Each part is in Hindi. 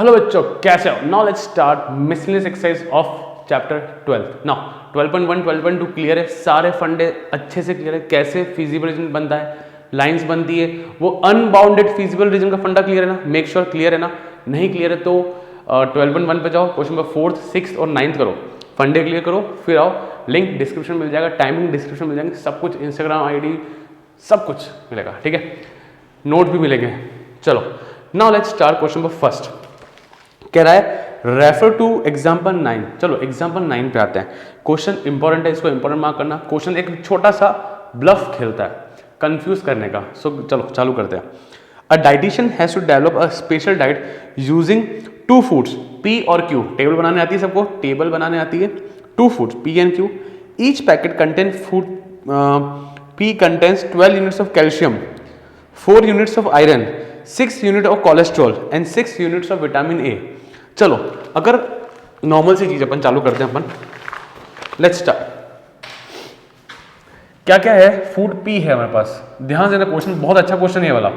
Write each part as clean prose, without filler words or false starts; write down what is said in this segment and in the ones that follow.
हेलो बच्चों, कैसे हो? Now let's start miscellaneous exercise of chapter 12। Now 12.1 12.2 clear है, सारे फंडे अच्छे से क्लियर है। कैसे फिजिबल रीजन बनता है, लाइंस बनती है, वो अनबाउंडेड फिजिबल रीजन का फंडा क्लियर है ना? मेक श्योर क्लियर है ना? नहीं क्लियर है तो 12.1 पे जाओ, क्वेश्चन नंबर 4th 6th और 9th करो, फंडे क्लियर करो, फिर आओ। लिंक डिस्क्रिप्शन मिल जाएगा, टाइमिंग डिस्क्रिप्शन मिल जाएंगे, सब कुछ, इंस्टाग्राम आईडी सब कुछ मिलेगा, ठीक है? नोट भी मिलेंगे। चलो now let's start question number first. कह रहा है रेफर टू एग्जाम्पल 9। चलो एग्जाम्पल 9 पे आते हैं। क्वेश्चन इंपॉर्टेंट है, इसको इंपॉर्टेंट मार्क करना। क्वेश्चन एक छोटा सा ब्लफ खेलता है कंफ्यूज करने का। सो चलो चालू करते हैं। A dietitian has to develop a special diet using two foods P और क्यू। टेबल बनाने आती है सबको? टेबल बनाने आती है। Two foods P and Q. Each packet contain food P contains 12 units of calcium, 4 units of iron, 6 unit of cholesterol and 6 units of vitamin A. चलो अगर नॉर्मल सी चीज अपन चालू करते हैं अपन। Let's start. क्या क्या है? फूड पी है हमारे पास। ध्यान से, क्वेश्चन बहुत अच्छा क्वेश्चन है ये वाला।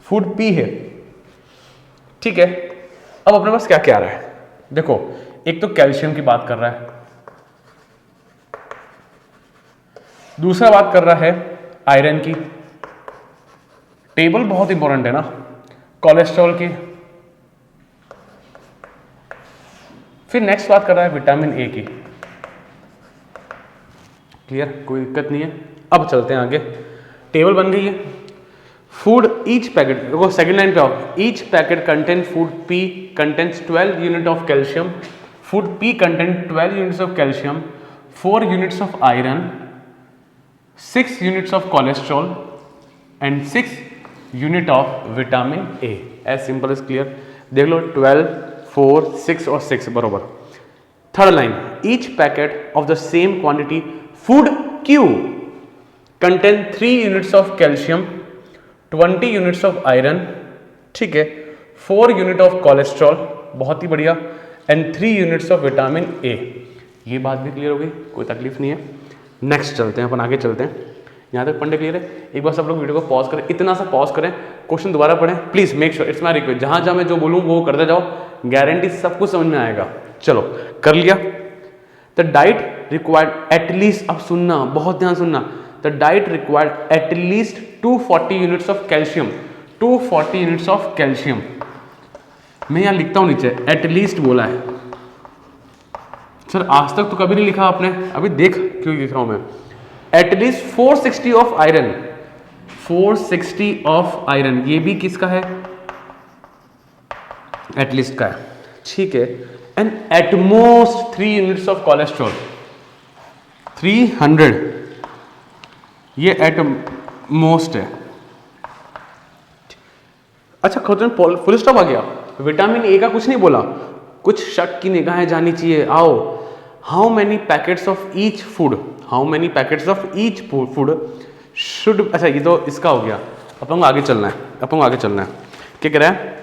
फूड पी है, ठीक है। अब अपने पास क्या क्या आ रहा है? देखो, एक तो कैल्शियम की बात कर रहा है, दूसरा बात कर रहा है आयरन की, टेबल बहुत इंपॉर्टेंट है ना, कोलेस्ट्रॉल की, फिर नेक्स्ट बात कर रहा है विटामिन ए की। क्लियर? कोई दिक्कत नहीं है। अब चलते हैं आगे। टेबल बन गई है। फूड ईच पैकेट, देखो सेकंड लाइन पे आओ। Each packet contain food P contains 12 unit of calcium, food P contain 12 units of calcium, 4 units of iron, 6 units of cholesterol and 6 unit of vitamin A. As simple as clear. देख लो 12 4 6 और 6 बरोबर। Third line, each packet of the same quantity food Q contain 3 units of calcium, 20 units of iron, ठीक है, 4 यूनिट ऑफ कोलेस्ट्रॉल, बहुत ही बढ़िया, एंड 3 यूनिट्स ऑफ विटामिन ए। ये बात भी क्लियर हो गई, कोई तकलीफ नहीं है। नेक्स्ट चलते हैं अपन, आगे चलते हैं। यहाँ तक पढ़ने क्लियर है? एक बार सब लोग वीडियो को पॉज करें, इतना सा पॉज करें, क्वेश्चन दोबारा पढ़ें please. Make sure, it's my request, जहां जहां मैं जो बोलूँ वो करते जाओ, गारंटी सब कुछ समझ में आएगा। चलो कर लिया। द डाइट रिक्वायर्ड एटलीस्ट, अब सुनना, बहुत ध्यान सुनना, the diet required at least 240 units of calcium, 240 units of calcium. मैं यहाँ लिखता हूँ नीचे, एटलीस्ट बोला है सर, आज तक तो कभी नहीं लिखा आपने, अभी देख क्यों लिख रहा हूं मैं। At least 460 of iron, 460 of iron, ये भी किसका है? एटलीस्ट का है, ठीक है। And at most 3 units of cholesterol, 300, ये एटमोस्ट है। अच्छा फुल स्टॉप आ गया। विटामिन ए का कुछ नहीं बोला, कुछ शक की निगाहें जानी चाहिए। आओ, how many packets of each food, how many packets of each food should, अच्छा ये तो इसका हो गया, अपन को आगे चलना है, अपन को आगे चलना है। क्या कह रहा है?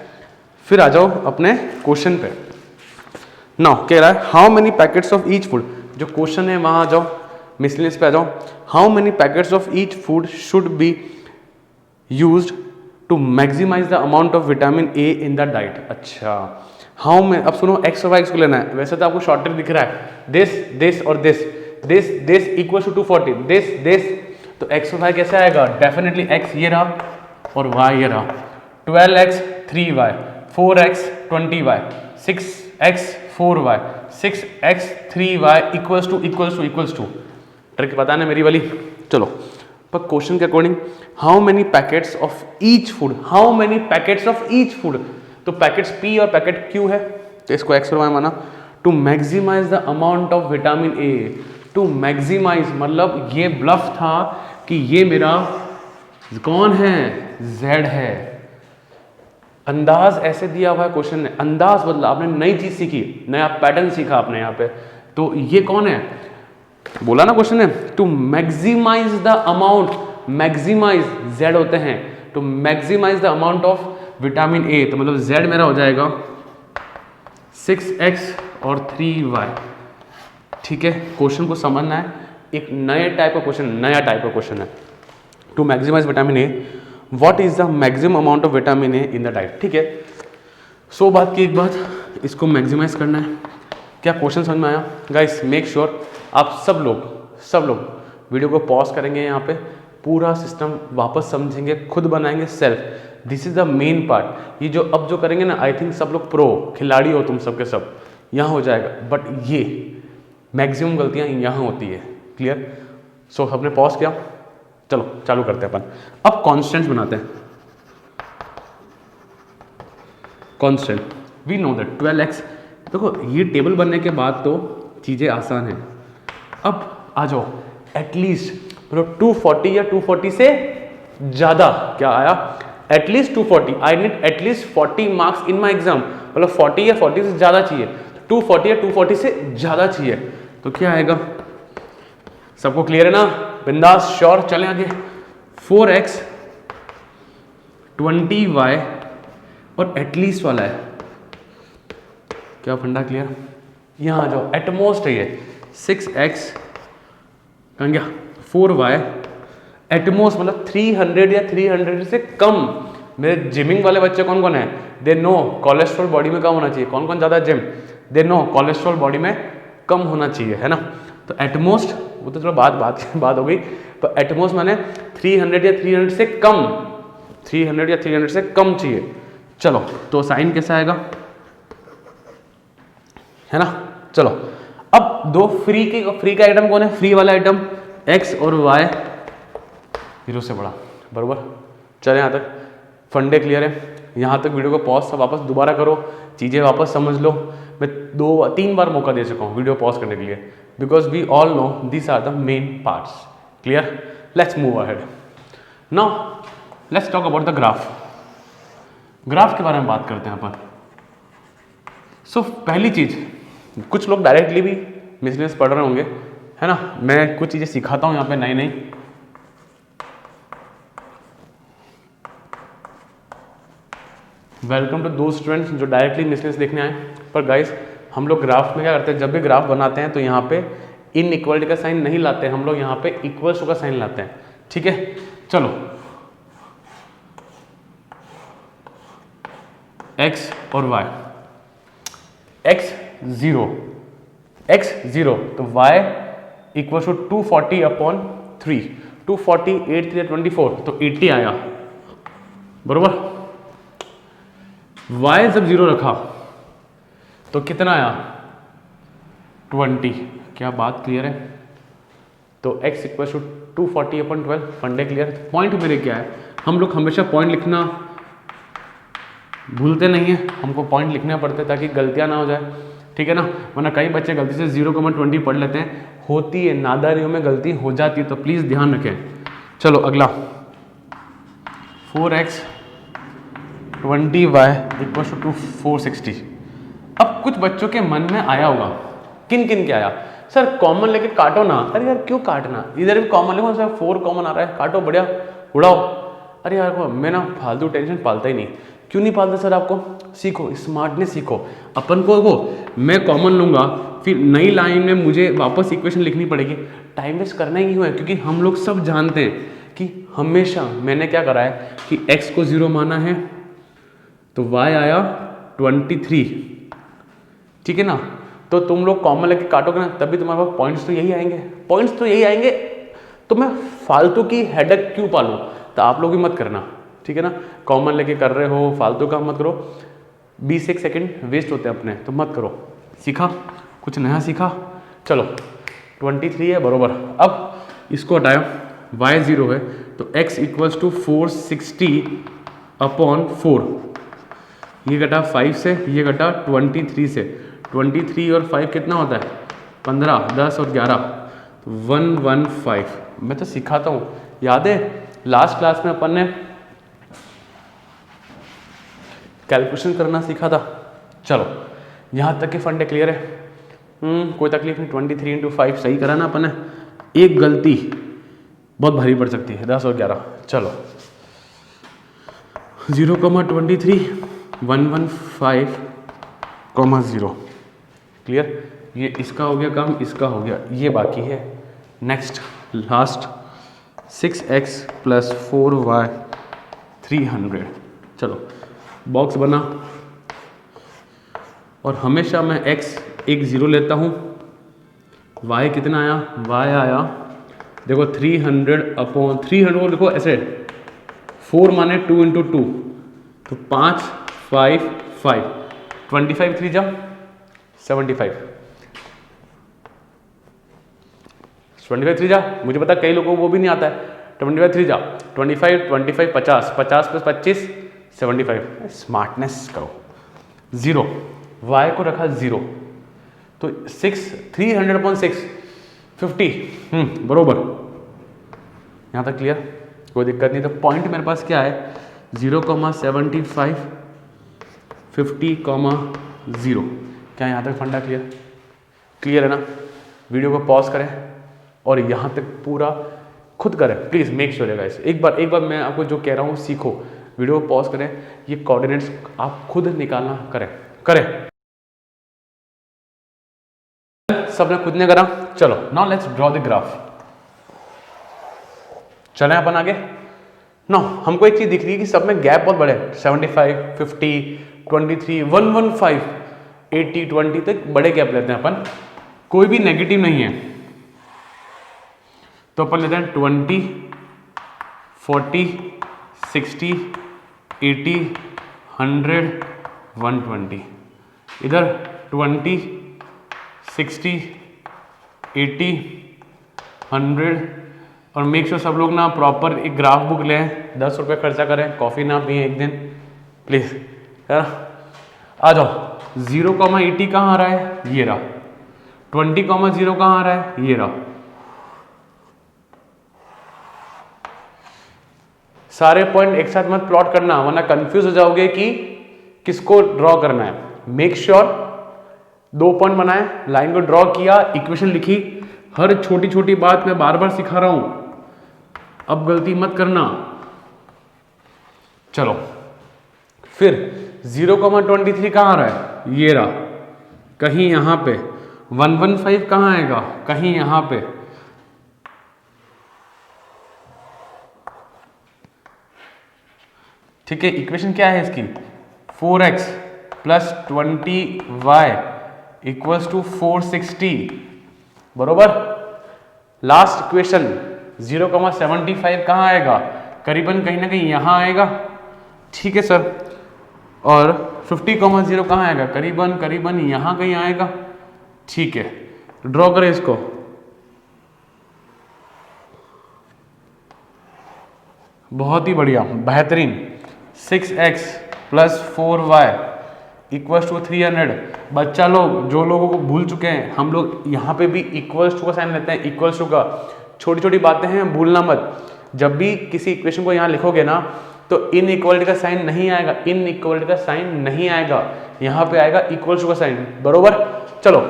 फिर आ जाओ अपने क्वेश्चन पे। नाउ कह रहा है how many packets of each food, जो क्वेश्चन है वहां आ जाओ, मिसलेनियस पे आ जाओ। How many packets of each food should be used to maximize the amount of vitamin A in the diet. अच्छा, हाउ में, अब सुनो एक्स और वाई को लेना है। वैसे तो आपको शॉर्ट ट्रिक दिख रहा है, दिस दिस और this, this this equal to 240, this this, तो एक्स और वाई कैसे आएगा? डेफिनेटली एक्स ये रहा और वाई ये रहा। 12x 3y, 4x 20y, 6x 4y, 6x 3y equals to. Trick पता ना मेरी वाली? चलो पर क्वेश्चन के according how many packets of each food, how many packets of each food, तो पैकेट्स पी और पैकेट क्यू है, तो इसको एक्स और वाई माना। To maximize the amount of vitamin A, to maximize मतलब ये ब्लफ था कि ये मेरा कौन है? जेड है। अंदाज ऐसे दिया हुआ है क्वेश्चन ने, अंदाज बदला, आपने नई चीज सीखी, नया पैटर्न सीखा आपने यहाँ पे। तो ये कौन है? बोला ना क्वेश्चन ने, to maximize the amount, maximize Z होते हैं, to maximize the amount of vitamin A, तो मतलब z मेरा हो जाएगा 6x और 3y, ठीक है। क्वेश्चन को समझना है, एक नए टाइप का क्वेश्चन, नया टाइप का क्वेश्चन है। To maximize vitamin A, what is the maximum amount of vitamin A in the diet, ठीक है। 100 बात की एक बात, इसको मैक्सिमाइज करना है। क्या क्वेश्चन समझ में आया गाइस? मेक श्योर आप सब लोग वीडियो को पॉज करेंगे, यहाँ पे पूरा सिस्टम वापस समझेंगे, खुद बनाएंगे self. This is the main part. ये जो अब जो करेंगे ना, आई थिंक सब लोग प्रो खिलाड़ी हो तुम सब के सब, यहाँ हो जाएगा। बट ये मैक्सिमम गलतियाँ यहाँ होती है। क्लियर? सो हमने पॉज किया, चलो चालू करते हैं अपन। अब कॉन्स्टेंट्स बनाते हैं। Constant, we know that 12x। देखो ये टेबल बनने के बाद तो चीज़ें आसान हैं। अब आ जाओ, एटलीस्ट मतलब 240 या 240 से ज़्यादा क्या आया? At least 240। I need at least 40 marks in my exam, मतलब 40 या 40 से ज़्यादा चाहिए। 240 या 240 से ज़्यादा चाहिए तो क्या आएगा? सबको क्लियर है ना? बिंदास, श्योर? चलें आगे। 4x 20y और एटलीस्ट वाला है, क्या फंडा क्लियर? यहाँ आ जाओ, एटमोस्ट है ये 6x कहाँ गया? 4y एटमोस्ट मतलब 300 या 300 से कम। मेरे जिमिंग वाले बच्चे कौन कौन है? दे नो कोलेस्ट्रॉल बॉडी में कम होना चाहिए। कौन कौन ज़्यादा gym? They know cholesterol body में कम होना चाहिए, है ना? तो एटमोस्ट, वो तो चलो बात हो गई। तो एटमोस्ट माने 300 या 300 से कम, 300 या 300 से कम चाहिए। चलो तो साइन कैसा आएगा, है ना? चलो अब दो फ्री का आइटम कौन है? फ्री वाला आइटम x और y 0 से बड़ा, बरोबर? चले यहाँ तक फंडे क्लियर है? यहाँ तक वीडियो को पॉज से वापस दोबारा करो, चीज़ें वापस समझ लो। मैं 2-3 बार मौका दे चुका हूँ वीडियो पॉज करने के लिए, because we all know this are the main parts. Clear? Let's move ahead. Now let's talk about the graph. Graph के बारे में बात करते हैं अपन। सो पहली चीज, कुछ लोग डायरेक्टली भी बिजनेस पढ़ रहे होंगे, है ना? मैं कुछ चीजें सिखाता हूं यहाँ पे नई नई। वेलकम टू दो स्टूडेंट्स जो डायरेक्टली बिजनेस देखने आए। पर गाइस हम लोग ग्राफ में क्या करते हैं, जब भी ग्राफ बनाते हैं तो यहाँ पे इनइक्वालिटी का साइन नहीं लाते हैं हम लोग, यहाँ पे इक्वल्स टू का साइन लाते हैं। ठीक है? चलो x और y, x 0 तो y इक्वल टू 240 अपॉन 3। 240 8 3 24 तो 80 आया, बरोबर? y जब 0 रखा तो कितना आया? 20। क्या बात क्लियर है? तो x इक्वल टू 240 अपॉन 12। फंडे क्लियर? पॉइंट मेरे क्या है, हम लोग हमेशा पॉइंट लिखना भूलते नहीं है, हमको पॉइंट लिखने पड़ते ताकि गलतियां ना हो जाए। ठीक है ना? वरना कई बच्चे गलती से 0,20 पढ़ लेते हैं, होती है, नादारियों में गलती हो जाती है, तो प्लीज़ ध्यान रखें। चलो अगला 4x 20y इक्वल टू 460। अब कुछ बच्चों के मन में आया होगा, किन किन के आया? सर कॉमन लेके काटो ना। अरे यार क्यों काटना, इधर भी कॉमन लिखो, सर 4 कॉमन आ रहा है, काटो, बढ़िया उड़ाओ। अरे यार मैं ना फालतू टेंशन पालता ही नहीं। क्यों नहीं पालते सर? आपको सीखो, स्मार्टनेस सीखो। अपन को मैं कॉमन लूँगा, फिर नई लाइन में मुझे वापस इक्वेशन लिखनी पड़ेगी, टाइम वेस्ट करना ही क्यों है? क्योंकि हम लोग सब जानते हैं कि हमेशा मैंने क्या करा है कि x को 0 माना है तो y आया 23। ठीक है ना? तो तुम लोग कॉमन लेके काटोगे ना, तभी तुम्हारे पास पॉइंट्स तो यही आएंगे। तो मैं फालतू की हेडेक क्यों पालूँ? तो आप लोग भी मत करना, ठीक है ना? कॉमन लेके कर रहे हो, फालतू का मत करो, 20 सेकंड वेस्ट होते हैं अपने, तो मत करो। सीखा? कुछ नया सीखा? चलो 23 है, बरोबर। अब इसको हटाया, y 0 है तो x इक्वल्स टू 460 अपॉन 4। ये घटा 5 से, ये घटा 23 से। 23 और 5 कितना होता है? 15, 10 और 11 तो 115। मैं तो सिखाता हूँ, याद है लास्ट क्लास में अपन ने कैलकुलेशन करना सीखा था। चलो यहाँ तक के फंडे क्लियर है? कोई तकलीफ नहीं। 23 × 5 सही करा ना अपन ने। एक गलती बहुत भारी पड़ सकती है, 10 और 11। चलो 0,23 115,0 क्लियर? ये इसका हो गया काम, इसका हो गया, ये बाकी है। Next last 6x + 4y 300। चलो बॉक्स बना, और हमेशा मैं x एक 0 लेता हूँ। y कितना आया, y आया देखो 300/300 को देखो ऐसे 4 माने 2 × 2 तो 5 5 5 25 3 जा 75 25 3 जा, मुझे पता कई लोगों को वो भी नहीं आता है। 25 3 जा 25 25 50 50 + 25 75। स्मार्टनेस करो। 0 y को रखा 0 तो 6 300/6 50 बरोबर। यहाँ तक क्लियर, कोई दिक्कत नहीं। तो पॉइंट मेरे पास क्या है 0,75 50,0। क्या यहाँ तक फंडा क्लियर? क्लियर है ना? वीडियो को पॉज करें और यहाँ तक पूरा खुद करें प्लीज़, मेक श्योर है गाइस। एक बार मैं आपको जो कह रहा हूँ सीखो, वीडियो को पॉज करें, ये कोऑर्डिनेट्स आप खुद निकालना करें। सबने खुद ने करा, चलो now let's draw the graph. चलें अपन आगे। नो हमको एक चीज दिख रही है कि सब में गैप बहुत बड़े, 75 50 23 115 80 20 तक बड़े गैप लेते हैं अपन, कोई भी नेगेटिव नहीं है। तो अपन लेते हैं 20 40 60 80 100 120। इधर 20 60 80 100। और मेक श्योर सब लोग ना प्रॉपर एक ग्राफ बुक लें, 10 रुपये खर्चा करें, कॉफ़ी ना पिए एक दिन प्लीज़, है ना। आ जाओ 0,80 कहाँ आ रहा है, ये रहा। 20,0 कहाँ आ रहा है, ये रहा। सारे पॉइंट एक साथ मत प्लॉट करना वरना कंफ्यूज हो जाओगे कि किसको ड्रॉ करना है। मेक श्योर 2 पॉइंट बनाए, लाइन को ड्रॉ किया, इक्वेशन लिखी। हर छोटी छोटी बात मैं बार बार सिखा रहा हूं, अब गलती मत करना। चलो फिर 0,23 कहाँ आ रहा है, ये रहा। कहीं यहां पे 115 कहाँ आएगा, कहीं यहां पे। ठीक है, इक्वेशन क्या है इसकी, 4x + 20y = 460 बरोबर। लास्ट इक्वेशन 0,75 कहाँ आएगा, करीबन कहीं ना कहीं यहाँ आएगा। ठीक है सर। और 50,0 कहाँ आएगा, करीबन यहाँ कहीं आएगा। ठीक है, ड्रॉ करें इसको। बहुत ही बढ़िया, बेहतरीन। 6x + 4y = 300। बच्चा लोग, जो लोगों को भूल चुके हैं, हम लोग यहाँ पे भी इक्वल्स टू का साइन लेते हैं, इक्वल्स टू का। छोटी छोटी बातें हैं, भूलना मत। जब भी किसी इक्वेशन को यहाँ लिखोगे ना तो इनइक्वालिटी का साइन नहीं आएगा, इनइक्वालिटी का साइन नहीं आएगा, यहाँ पे आएगा इक्वल्स टू का साइन बरोबर। चलो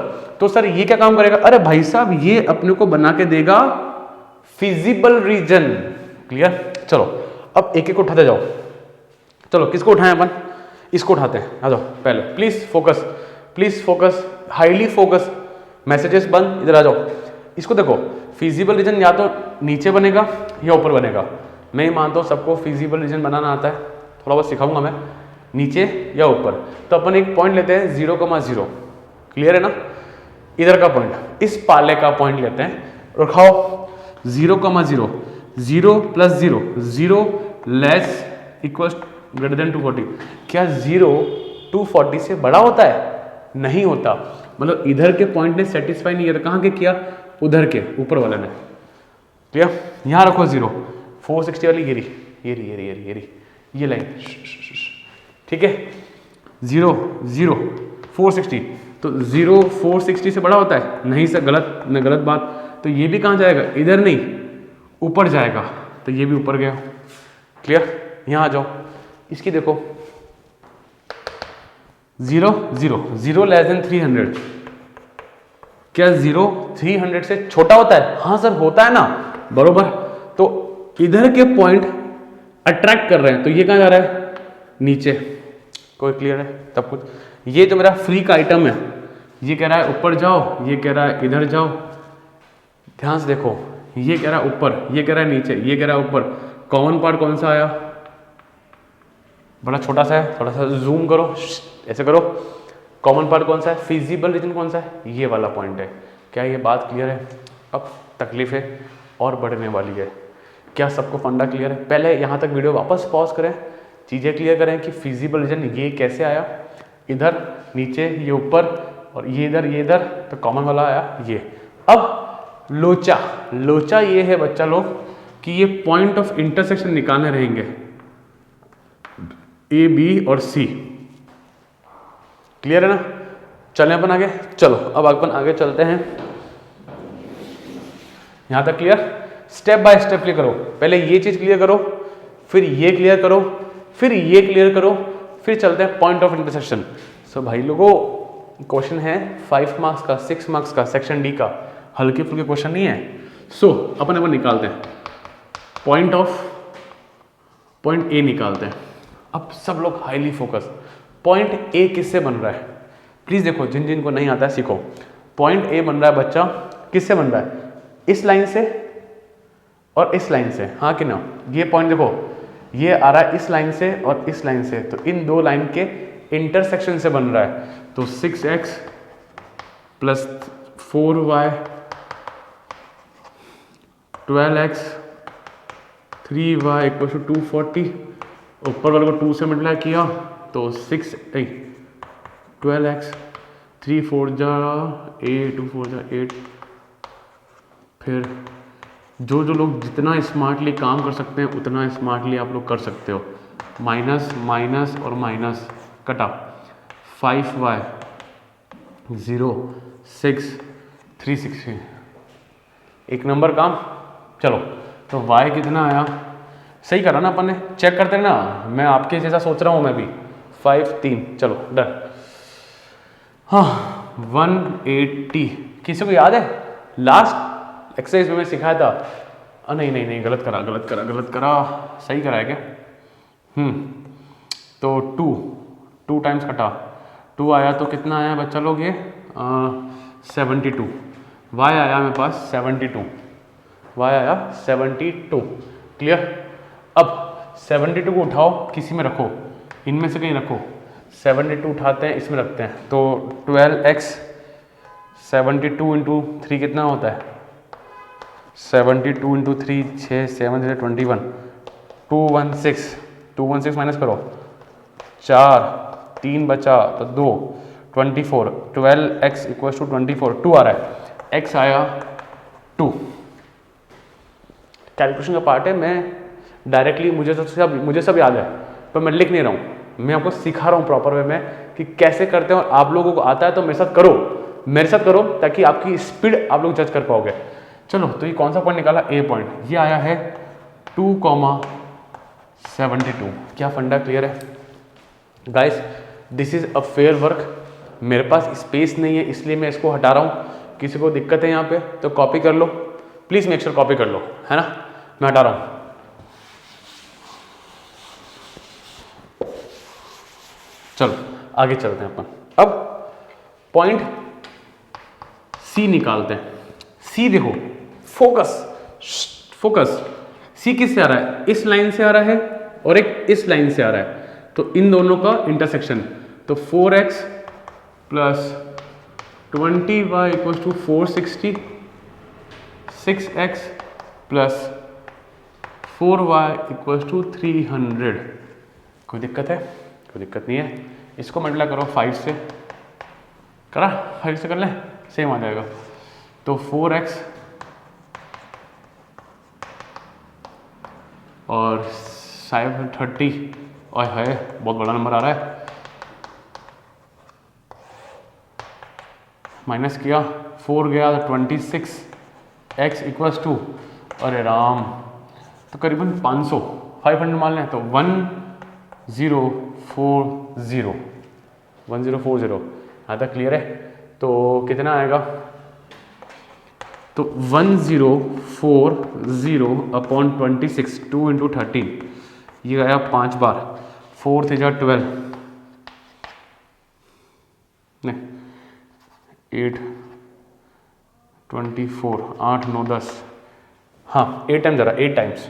तो सर ये क्या काम करेगा, अरे भाई साहब ये अपने को बना के देगा फिजिबल रीजन। क्लियर। चलो अब एक एक उठाते जाओ। चलो किसको उठाएं अपन, इसको उठाते हैं। आ जाओ पहले, please focus, highly focus. Messages बंद, इधर आ जाओ। इसको देखो, फिजिबल रीजन या तो नीचे बनेगा या ऊपर बनेगा। मैं ही मानता हूँ सबको फिजिबल रीजन बनाना आता है, थोड़ा बहुत सिखाऊंगा मैं, नीचे या ऊपर। तो अपन एक पॉइंट लेते हैं 0,0। क्लियर है ना, इधर का पॉइंट, इस पाले का पॉइंट लेते हैं। रखाओ 0,0 0 + 0 0 लेस इक्वल्स ग्रेटर देन 240। क्या 0 240 से बड़ा होता है? नहीं होता। मतलब इधर के पॉइंट ने सेटिस्फाई नहीं किया, कहाँ के किया, उधर के ऊपर वाले ने। क्लियर। यहाँ रखो 0, 460 वाली ये लाइन। ठीक है, 0 0 460। तो 0 460 से बड़ा होता है? नहीं सर, गलत बात। तो ये भी कहाँ जाएगा, इधर नहीं, ऊपर जाएगा। तो ये भी ऊपर गया। क्लियर। यहाँ आ जाओ, इसकी देखो 0 0 0 लेस देन 300। क्या 0 300 से छोटा होता है? हाँ सर होता है ना, बरोबर। तो इधर के पॉइंट अट्रैक्ट कर रहे हैं, तो ये कहाँ जा रहा है, नीचे। कोई क्लियर है तब कुछ। ये जो मेरा फ्री का आइटम है, ये कह रहा है ऊपर जाओ, ये कह रहा है इधर जाओ। ध्यान से देखो, ये कह रहा है ऊपर, ये कह रहा है नीचे, ये कह रहा है ऊपर। कॉमन पार्ट कौन सा आया, बड़ा छोटा सा है। थोड़ा सा जूम करो, ऐसे करो। कॉमन पार्ट कौन सा है, फिजिबल रीजन कौन सा है, ये वाला पॉइंट है। क्या ये बात क्लियर है? अब तकलीफें और बढ़ने वाली है। क्या सबको फंडा क्लियर है? पहले यहाँ तक वीडियो वापस पॉज करें, चीज़ें क्लियर करें कि फिजिबल रीजन ये कैसे आया, इधर नीचे, ये ऊपर, और ये इधर, तो कॉमन वाला आया ये। अब लोचा, लोचा ये है बच्चा लोग कि ये पॉइंट ऑफ इंटरसेक्शन निकालने रहेंगे ए, बी और सी। क्लियर है ना? चलें अपन आगे, चलो अब अपन आगे चलते हैं। यहां तक clear? Step by step clear करो। पहले ये चीज क्लियर करो, फिर ये क्लियर करो, फिर ये क्लियर करो, फिर चलते हैं पॉइंट ऑफ इंटरसेक्शन। सो भाई लोगों, क्वेश्चन है 5 मार्क्स का, 6 मार्क्स का, सेक्शन डी का, हल्के फुल्के क्वेश्चन नहीं है। सो अपन निकालते हैं पॉइंट ए निकालते हैं। अब सब लोग हाईली फोकस, पॉइंट ए किससे बन रहा है? प्लीज देखो, जिन जिन को नहीं आता है सीखो। पॉइंट ए बन रहा है बच्चा, किससे बन रहा है? इस लाइन से और इस लाइन से, हाँ कि ना? ये पॉइंट देखो, ये आ रहा है इस लाइन से और इस लाइन से, तो इन दो लाइन के इंटरसेक्शन से बन रहा है। तो 6x plus 4y 12x 3y equal to 240, ऊपर वाले को 2 से मल्टीप्लाई किया तो 12x 3 4 जा 8 2 4 जा 8। फिर जो लोग जितना स्मार्टली काम कर सकते हैं उतना स्मार्टली आप लोग कर सकते हो। माइनस माइनस और माइनस कटा, 5y 0 6 360, एक नंबर काम। चलो तो y कितना आया? सही करा ना अपन ने? चेक करते हैं ना, मैं आपके जैसा सोच रहा हूँ मैं भी। 5 3, चलो डन। हाँ 180, किसी को याद है लास्ट एक्सरसाइज में सिखाया था? नहीं नहीं नहीं, गलत करा, सही कराया क्या? तो 2 टाइम्स कटा, 2 आया तो कितना आया बच्चा लोग? ये 72। y आया मेरे पास 72, y आया 72। क्लियर? अब 72 को उठाओ, किसी में रखो, इनमें से कहीं रखो। 72 उठाते हैं, इसमें रखते हैं, तो 12x 72 इंटू 3 कितना होता है? 72 इंटू 3 6 7 21, 216 माइनस करो, 4 3 बचा तो 2 24, 12x इक्वल टू 24, 2 आ रहा है, x आया 2। कैलकुलेशन का पार्ट है, मैं डायरेक्टली मुझे सब याद है, पर मैं लिख नहीं रहा हूँ, मैं आपको सिखा रहा हूँ प्रॉपर वे में कि कैसे करते हैं। और आप लोगों को आता है तो मेरे साथ करो, ताकि आपकी स्पीड आप लोग जज कर पाओगे। चलो तो ये कौन सा पॉइंट निकाला? ए पॉइंट, ये आया है 2,72। क्या फंडा क्लियर है guys? This is a fair work. मेरे पास स्पेस नहीं है इसलिए मैं इसको हटा रहा हूँ। किसी को दिक्कत है यहाँ पे तो कॉपी कर लो, प्लीज मेक श्योर कॉपी कर लो, है ना? मैं हटा रहा हूँ। चलो आगे चलते हैं अपन। अब पॉइंट सी निकालते हैं। सी देखो, फोकस, सी किससे आ रहा है? इस लाइन से आ रहा है और एक इस लाइन से आ रहा है, तो इन दोनों का इंटरसेक्शन। तो 4x plus 20y equal to 460, 6x plus 4y equal to 300। कोई दिक्कत है? कोई दिक्कत नहीं है। इसको मल्टीप्लाई करो 5 से, करा? 5 से कर लें, सेम आ जाएगा। तो 4x और 530, और है बहुत बड़ा नंबर आ रहा है, माइनस किया 4 गया तो 26, x इक्वल्स टू, अरे राम, तो करीबन 500, 500 मान लें तो 1040 यहाँ तक क्लियर है? तो कितना आएगा? तो 1040 अपॉन 26, 2 इंटू 13, ये आया 5 बार, 4 × 12, नहीं 8 24, 8 9 10, हाँ 8 टाइम्स जरा, 8 टाइम्स,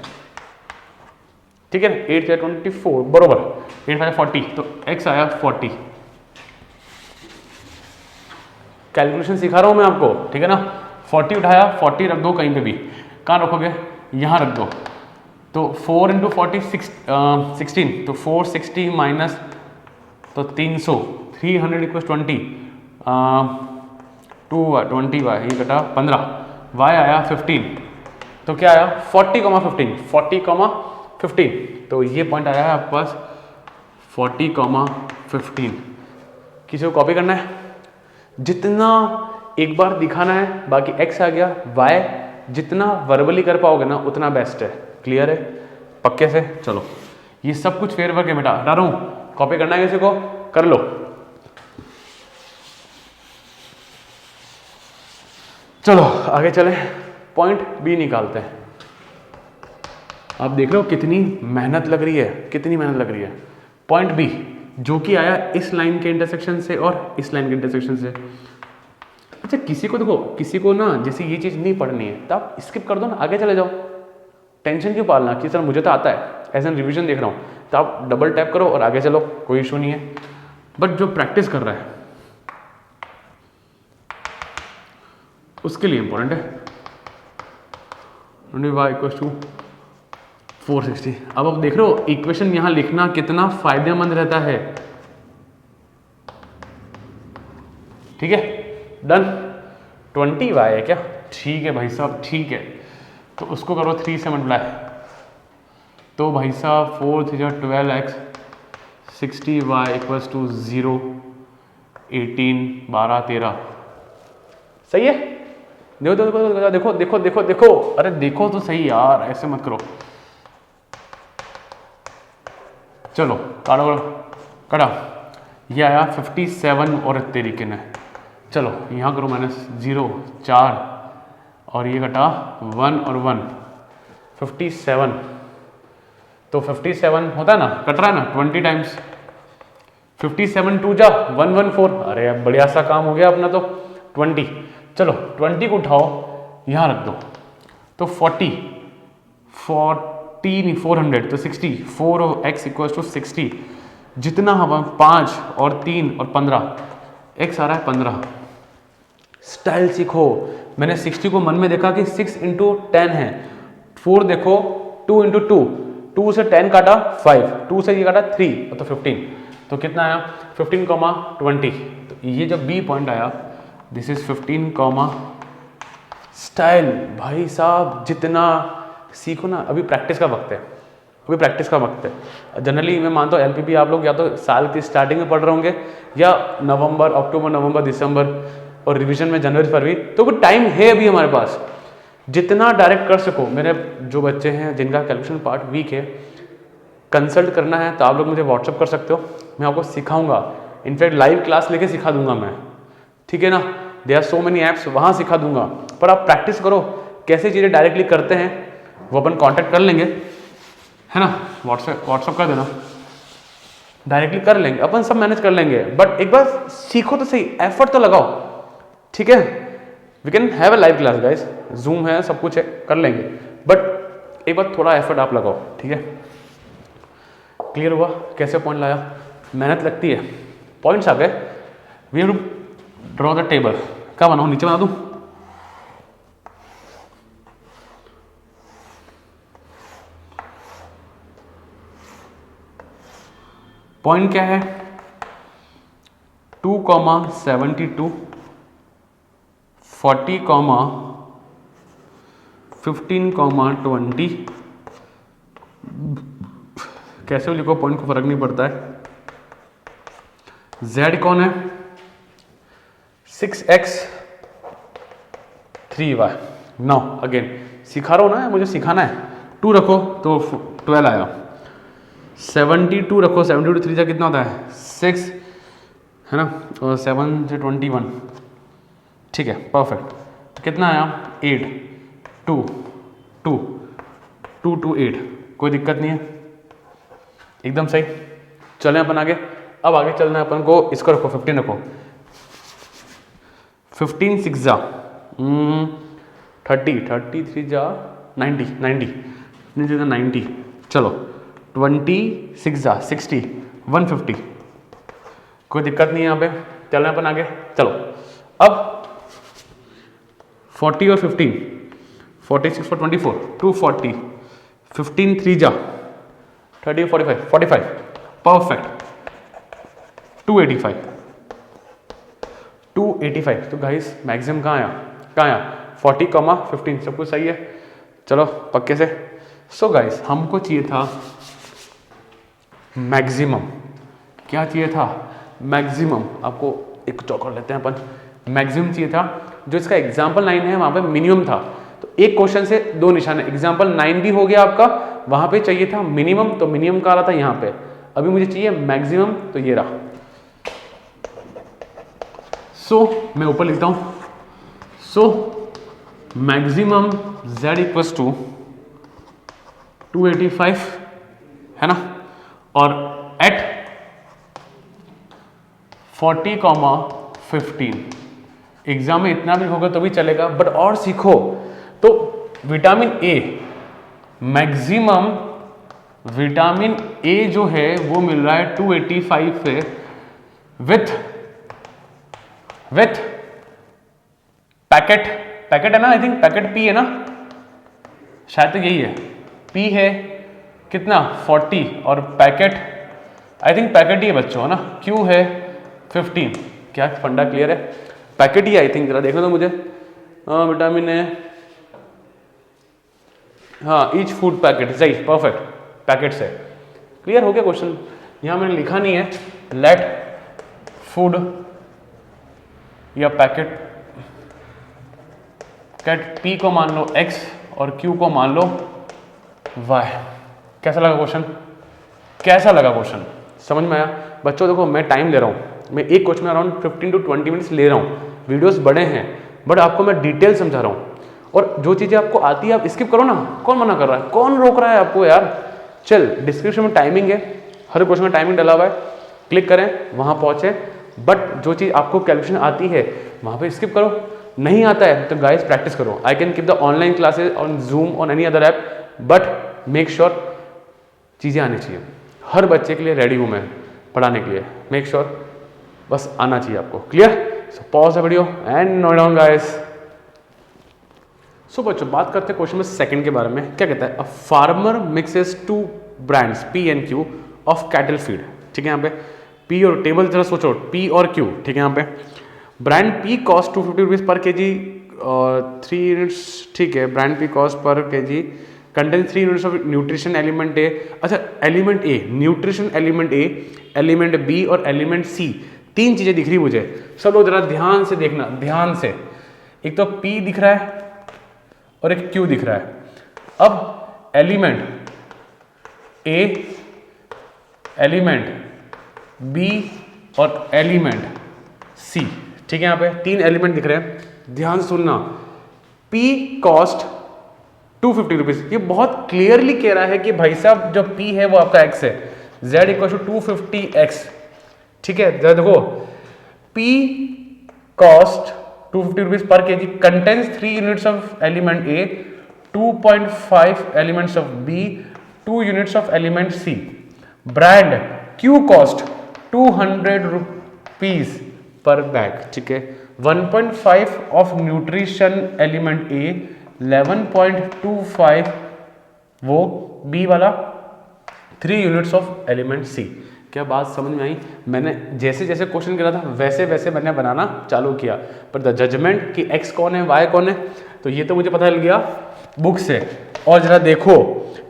ठीक है ना? 8 × 24 बरोबर, 8 × 40, तो x आया 40। कैलकुलेशन सिखा रहा हूँ मैं आपको, ठीक है ना। 40 उठाया, 40 रख दो कहीं पे भी, कहाँ रखोगे, यहाँ रख दो। तो 4 इंटू 40 16, तो 460 माइनस तो 300, 300 इक्वल 20, 20 वाई ये कटा 15, वाई आया 15, तो क्या आया 40,15, 40,15। तो ये पॉइंट आया है आपके पास 40,15। किसी को कॉपी करना है, जितना एक बार दिखाना है, बाकी x आ गया, y जितना वर्बली कर पाओगे ना उतना बेस्ट है। क्लियर है पक्के से? चलो ये सब कुछ फेयर वर्क है बेटा, हटा रहा हूँ। कॉपी करना है किसी को, कर लो। चलो आगे चले, पॉइंट बी निकालते हैं। आप देख रहे हो कितनी मेहनत लग रही है, कितनी मेहनत लग रही है। पॉइंट बी जो कि आया इस लाइन के इंटरसेक्शन से और इस लाइन के इंटरसेक्शन से। अच्छा किसी को देखो, किसी को ना जैसे ये चीज़ नहीं पढ़नी है तो आप स्किप कर दो ना, आगे चले जाओ। टेंशन क्यों पालना कि सर मुझे तो आता है, एज एन रिविजन देख रहा हूँ, तो आप डबल टैप करो और आगे चलो, कोई इशू नहीं है। बट जो प्रैक्टिस कर रहा है उसके लिए इंपॉर्टेंट है। y equal to 460। अब आप देख रहे हो इक्वेशन यहां लिखना कितना फायदेमंद रहता है। ठीक है डन। 20y है क्या? ठीक है भाई साहब, ठीक है। तो उसको करो 3 से मल्टीप्लाई, तो भाई साहब 4 3 12x 60y इक्वल्स टू 0 18 12 13। सही है? देखो देखो देखो देखो देखो देखो, अरे देखो तो सही यार, ऐसे मत करो। चलो काटो कटा, ये आया 57 और तरीके ने। चलो यहाँ करो -0 4 और ये कटा 1 और 1 57। तो 57 होता है ना, कट रहा है ना 20 टाइम्स। 57 2 जा 114। अरे अब बढ़िया सा काम हो गया अपना तो 20। चलो 20 को उठाओ यहाँ रख दो, तो 40 नहीं 400 तो 60, 4x इक्वल्स टू 60। जितना हम 5 और 3 और 15, x आ रहा है 15। स्टाइल सीखो। मैंने 60 को मन में देखा कि 6 इंटू 10 है, 4 देखो 2 इंटू 2, 2 से 10 काटा 5, 2 से ये काटा 3 तो 15। तो कितना आया 15,20। तो ये जब बी पॉइंट आया, दिस इज 15, स्टाइल। भाई साहब जितना सीखो ना, अभी प्रैक्टिस का वक्त है, अभी प्रैक्टिस का वक्त है। जनरली मैं मानता हूँ एलपीपी आप लोग या तो साल की स्टार्टिंग में पढ़ रहे होंगे या नवंबर अक्टूबर नवंबर दिसंबर, और रिवीजन में जनवरी फरवरी। तो वो टाइम है अभी हमारे पास, जितना डायरेक्ट कर सको। मेरे जो बच्चे हैं जिनका कैलकुलेशन पार्ट वीक है, कंसल्ट करना है तो आप लोग मुझे व्हाट्सअप कर सकते हो, मैं आपको सिखाऊंगा। इनफैक्ट लाइव क्लास लेके सिखा दूंगा मैं, ठीक है ना। They are so many apps, वहाँ सिखा दूंगा। पर आप प्रैक्टिस करो कैसे चीज़ें डायरेक्टली करते हैं, वो अपन कांटेक्ट कर लेंगे, है ना। व्हाट्सअप कर देना, डायरेक्टली कर लेंगे अपन, सब मैनेज कर लेंगे। बट एक बार सीखो तो सही, एफर्ट तो लगाओ, ठीक है। We can have a live class guys, Zoom है सब कुछ है, कर लेंगे। बट एक बार थोड़ा एफर्ट आप लगाओ, ठीक है। क्लियर हुआ कैसे पॉइंट लाया? मेहनत लगती है। पॉइंट्स आ गए, we have to draw the table. क्या बनाऊं, नीचे बना दूं? पॉइंट क्या है? 2,72 40, 15, 20। कैसे लिखो पॉइंट को फर्क नहीं पड़ता है। z कौन है? 6x 3y। नाउ अगेन सिखा रहा हूँ ना, मुझे सिखाना है। 2 रखो तो 12 आया, 72 रखो, 72 3 से कितना होता है 6, है ना, और 7 से 21, ठीक है परफेक्ट। तो कितना आया 8, 2 2 2 2 8। कोई दिक्कत नहीं है, एकदम सही। चलें अपन आगे। अब आगे चलना है अपन को, इसको रखो 15 रखो, 15 6 जा 30, 33 जा 90 90। चलो 26 जा 60 150। कोई दिक्कत नहीं है यहाँ पे, चलना अपन आगे। चलो अब 40 और 15, 46 for 24, 240, 15 3 जा 30 45, 45 परफेक्ट, 285, 285। तो गाइस मैक्सिमम कहाँ आया 40, 15, सब कुछ सही है। चलो पक्के से। सो गाइस हमको चाहिए था मैक्सिमम। क्या चाहिए था? मैक्सिमम। आपको एक चौकर लेते हैं अपन। मैक्सिमम चाहिए था। जो इसका एग्जाम्पल 9 है वहां पे मिनिमम था, तो एक क्वेश्चन से दो निशान है। एग्जाम्पल 9 भी हो गया आपका, वहां पे चाहिए था मिनिमम, तो मिनिमम का आ रहा था यहाँ पे। अभी मुझे चाहिए मैक्सिमम, तो ये रहा। सो मैं ऊपर लिखता हूं, so maximum z equals to 285 है ना, और एट 40, 15। एग्जाम में इतना भी होगा तो भी चलेगा, बट और सीखो। तो vitamin A, maximum vitamin A जो है वो मिल रहा है 285 से, विथ पैकेट है ना, आई थिंक पैकेट पी है ना, शायद तो यही है, पी है कितना 40, और पैकेट आई थिंक पैकेट ही है बच्चों, है ना, क्यू है 15। क्या फंडा क्लियर है? पैकेट ही आई थिंक, जरा देखना तो मुझे। विटामिन है, हाँ, ईच फूड पैकेट, सही, परफेक्ट, पैकेट से क्लियर हो गया क्वेश्चन। यहां मैंने लिखा नहीं है, लेट फूड या पैकेट पी को मान लो x और q को मान लो y। कैसा लगा क्वेश्चन? कैसा लगा क्वेश्चन? समझ में आया? बच्चों देखो मैं टाइम ले रहा हूँ, मैं एक क्वेश्चन में अराउंड 15 to 20 मिनट्स ले रहा हूँ। वीडियोस बड़े हैं बट आपको मैं डिटेल समझा रहा हूँ, और जो चीज़ें आपको आती है आप स्किप करो ना। कौन मना कर रहा है? कौन रोक रहा है आपको यार? चल, डिस्क्रिप्शन में टाइमिंग है, हर क्वेश्चन में टाइमिंग डला हुआ है, क्लिक करें, वहाँ पहुँचे। बट जो चीज़ आपको कैलकुलेशन आती है वहाँ पे स्किप करो, नहीं आता है तो गाइस प्रैक्टिस करो। I can keep the online classes on zoom on any other app, but make sure चीज़ें आनी चाहिए। हर बच्चे के लिए रेडी हूँ मैं पढ़ाने के लिए, मेक श्योर बस आना चाहिए आपको। Clear? So pause the video and note down guys. So बच्चों बात करते हैं क्वेश्चन नंबर सेकंड के बारे में। क्या कहता है? A farmer mixes 2 brands P and Q of cattle feed. ठीक है, यहाँ पे P और टेबल जरा सोचो, P और Q। ठीक है, यहाँ पे brand P cost 250 rupees per K जी और 3 यूनिट्स। ठीक है, brand P cost per K G contain 3 units of nutrition element A. अच्छा, element A, nutrition element A, element B और एलिमेंट सी, तीन चीज़ें दिख रही मुझे। सब लोग जरा ध्यान से देखना, ध्यान से। एक तो P दिख रहा है और एक Q दिख रहा है। अब एलिमेंट ए, एलिमेंट बी और एलिमेंट सी। ठीक है, यहाँ पे तीन एलिमेंट दिख रहे हैं, ध्यान सुनना। P कॉस्ट 250 रुपीज़, ये बहुत क्लियरली कह रहा है कि भाई साहब जो P है वो आपका x है, z इक्वल टू 250x। ठीक है, जरा देखो, P cost 250 rupees per K G contains 3 units of element A, 2.5 elements of B, 2 units of element C। Brand Q cost 200 rupees per bag. ठीक है, 1.5 ऑफ न्यूट्रिशन एलिमेंट A, 11.25 वो B वाला, 3 यूनिट्स ऑफ एलिमेंट C। क्या बात समझ में आई? मैंने जैसे जैसे क्वेश्चन करा था वैसे वैसे मैंने बनाना चालू किया, पर द जजमेंट कि x कौन है y कौन है तो ये तो मुझे पता लग गया बुक से। और जरा देखो,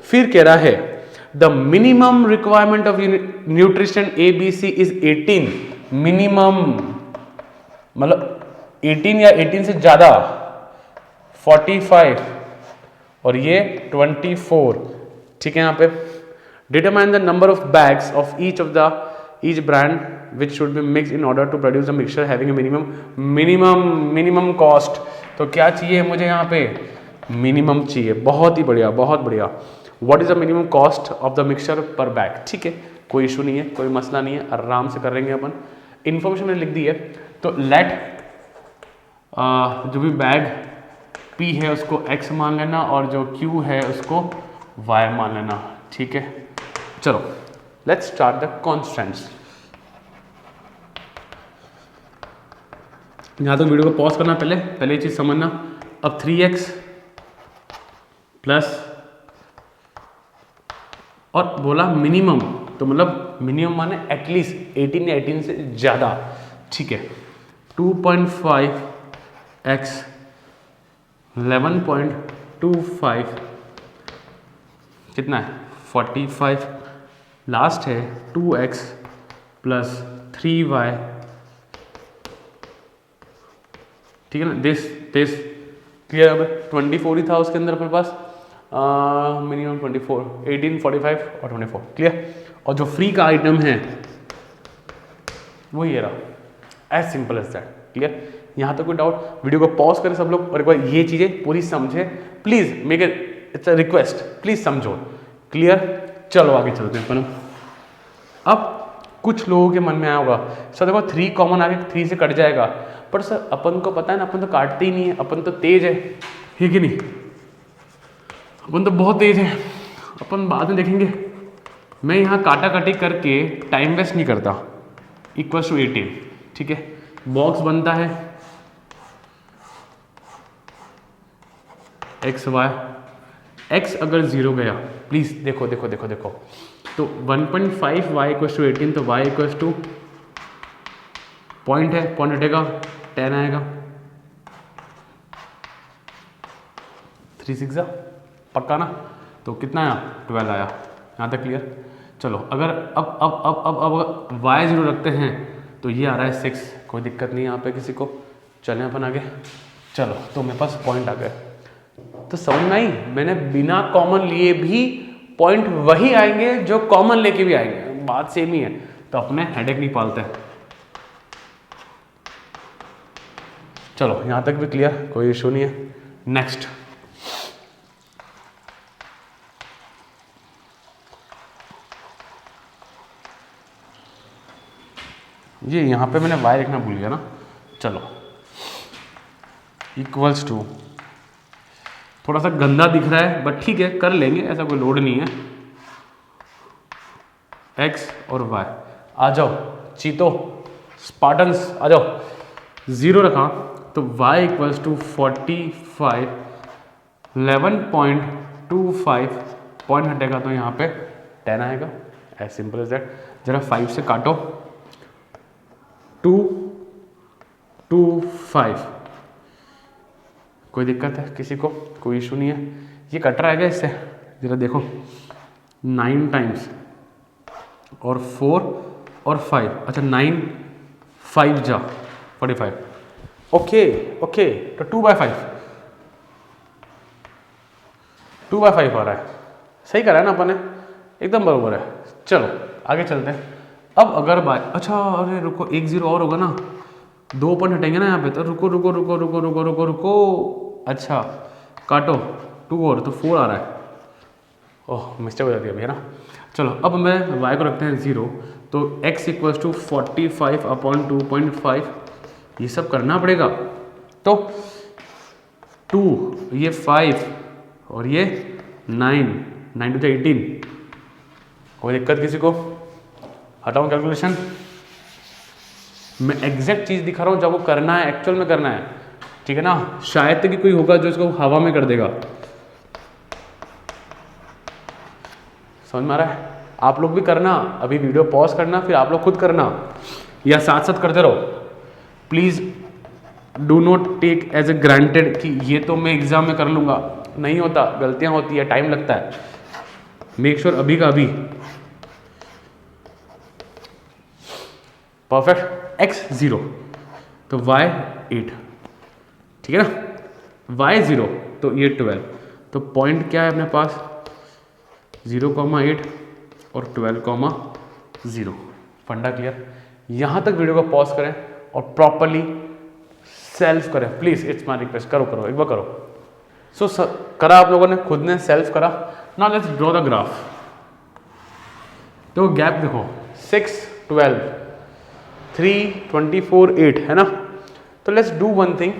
फिर कह रहा है the minimum requirement of nutrition A B C is 18। Minimum मतलब 18 या 18 से ज़्यादा 45 और ये 24। ठीक है, यहाँ पे determine the number of bags of each brand which should be mix in order to produce a mixture having minimum cost. तो क्या चाहिए मुझे यहाँ पे? मिनिमम चाहिए। बहुत ही बढ़िया, बहुत बढ़िया। What is the minimum cost of the mixture पर बैग? ठीक है, कोई इशू नहीं है, कोई मसला नहीं है, आराम से करेंगे अपन। इन्फॉर्मेशन मैंने लिख दी है, तो लेट जो भी बैग P है उसको x मान लेना और जो Q है उसको y मान लेना। ठीक है, चलो लेट्स स्टार्ट द कॉन्स्टेंट्स। यहाँ तक वीडियो को पॉज करना, पहले ये चीज़ समझना। अब 3x प्लस और बोला मिनिमम, तो मतलब मिनिमम माने एटलीस्ट 18 या 18 से ज़्यादा, ठीक है। 2.5x 11.25 कितना है 45, लास्ट है 2x प्लस 3y, ठीक है ना। This clear. अब 24 ही था उसके अंदर अपने पास, मिनिमम 24, 18, 45 और 24, क्लियर। और जो फ्री का आइटम है वो ये रहा, as simple as that, clear. यहाँ तक कोई डाउट? वीडियो को पॉज करें सब लोग और एक बार ये चीज़ें पूरी समझे please, make it's a request, please समझो, क्लियर। चलो आगे चलते हैं अपन। अब कुछ लोगों के मन में आया होगा सर देखो 3 कॉमन आगे 3 से कट जाएगा, पर सर अपन को पता है ना, अपन तो काटते ही नहीं है, अपन तो तेज है कि नहीं, अपन तो बहुत तेज है, अपन बाद में देखेंगे। मैं यहाँ काटा काटी करके टाइम वेस्ट नहीं करता। इक्वल टू 18, ठीक है। बॉक्स बनता है एक्स वाई, एक्स अगर 0 गया, प्लीज देखो देखो देखो देखो, तो 1.5 वाई इक्वल टू 18, तो वाई इक्वल टू पॉइंट है, पॉइंट हटेगा 10 आएगा, 3 6 पक्का ना, तो कितना आया 12 आया। यहाँ तक क्लियर। चलो अगर अब वाई 0 रखते हैं तो ये आ रहा है 6, कोई दिक्कत नहीं यहाँ पे किसी को। चलें अपन आगे, चलो तो मेरे पास पॉइंट आ गए, तो समझ में आई। मैंने बिना कॉमन लिए भी पॉइंट वही आएंगे जो कॉमन लेके भी आएंगे, बात सेम ही है, तो अपने हेडेक नहीं पालते। चलो यहाँ तक भी क्लियर, कोई इशू नहीं है। नेक्स्ट, ये यहाँ पे मैंने y लिखना भूल गया ना, चलो इक्वल्स टू, थोड़ा सा गंदा दिख रहा है बट ठीक है कर लेंगे, ऐसा कोई लोड नहीं है। x और y, आ जाओ चीतो स्पार्टन्स आ जाओ। 0 रखा तो y इक्वल्स टू 45, 11.25, पॉइंट हटेगा तो यहाँ पे 10 आएगा, एज सिंपल एज दैट। जरा 5 से काटो, 2 2 5, कोई दिक्कत है किसी को? कोई इशू नहीं है। ये कट रहा है क्या इससे? जरा देखो 9 टाइम्स और 4 और 5, अच्छा 9 5 जा 45, ओके ओके, तो 2/5, 2/5 आ रहा है, सही करा है ना अपन ने, एकदम बराबर है। चलो आगे चलते हैं। अब अगर बाय, अच्छा अरे रुको, 1 0 और होगा ना, 2 पॉइंट हटेंगे ना यहाँ पे, तो रुको रुको रुको रुको रुको रुको रुको, अच्छा काटो 2 और, तो 4 आ रहा है, ओह मिस्टेक हो जाती है अभी है ना। चलो अब मैं y को रखते हैं 0, तो x इक्वल्स टू 45 अपॉन 2.5, ये सब करना पड़ेगा। तो 2, ये 5 और ये 9, 9 to 18, कोई दिक्कत किसी को? हटाऊं कैलकुलेशन, मैं एग्जैक्ट चीज़ दिखा रहा हूँ जब वो करना है, एक्चुअल में करना है, ठीक है ना। शायद कि कोई होगा जो इसको हवा में कर देगा, समझ में आ रहा है? आप लोग भी करना, अभी वीडियो पॉज करना, फिर आप लोग खुद करना या साथ साथ करते रहो। Please do not take as a granted कि ये तो मैं एग्जाम में कर लूँगा, नहीं होता, गलतियाँ होती है, टाइम लगता है। मेक श्योर अभी का अभी परफेक्ट। x 0 तो y 8, ठीक है ना। y 0 तो ये 12, तो पॉइंट क्या है अपने पास 0,8 और 12,0। फंडा क्लियर? यहाँ तक वीडियो को पॉज करें और प्रॉपरली सेल्फ करें प्लीज, इट्स माय रिक्वेस्ट। करो करो एक बार करो। सो करा आप लोगों ने, खुद ने सेल्फ करा। Now let's draw the graph. तो गैप देखो 6 12 3 24 8 है ना। तो let's do one thing,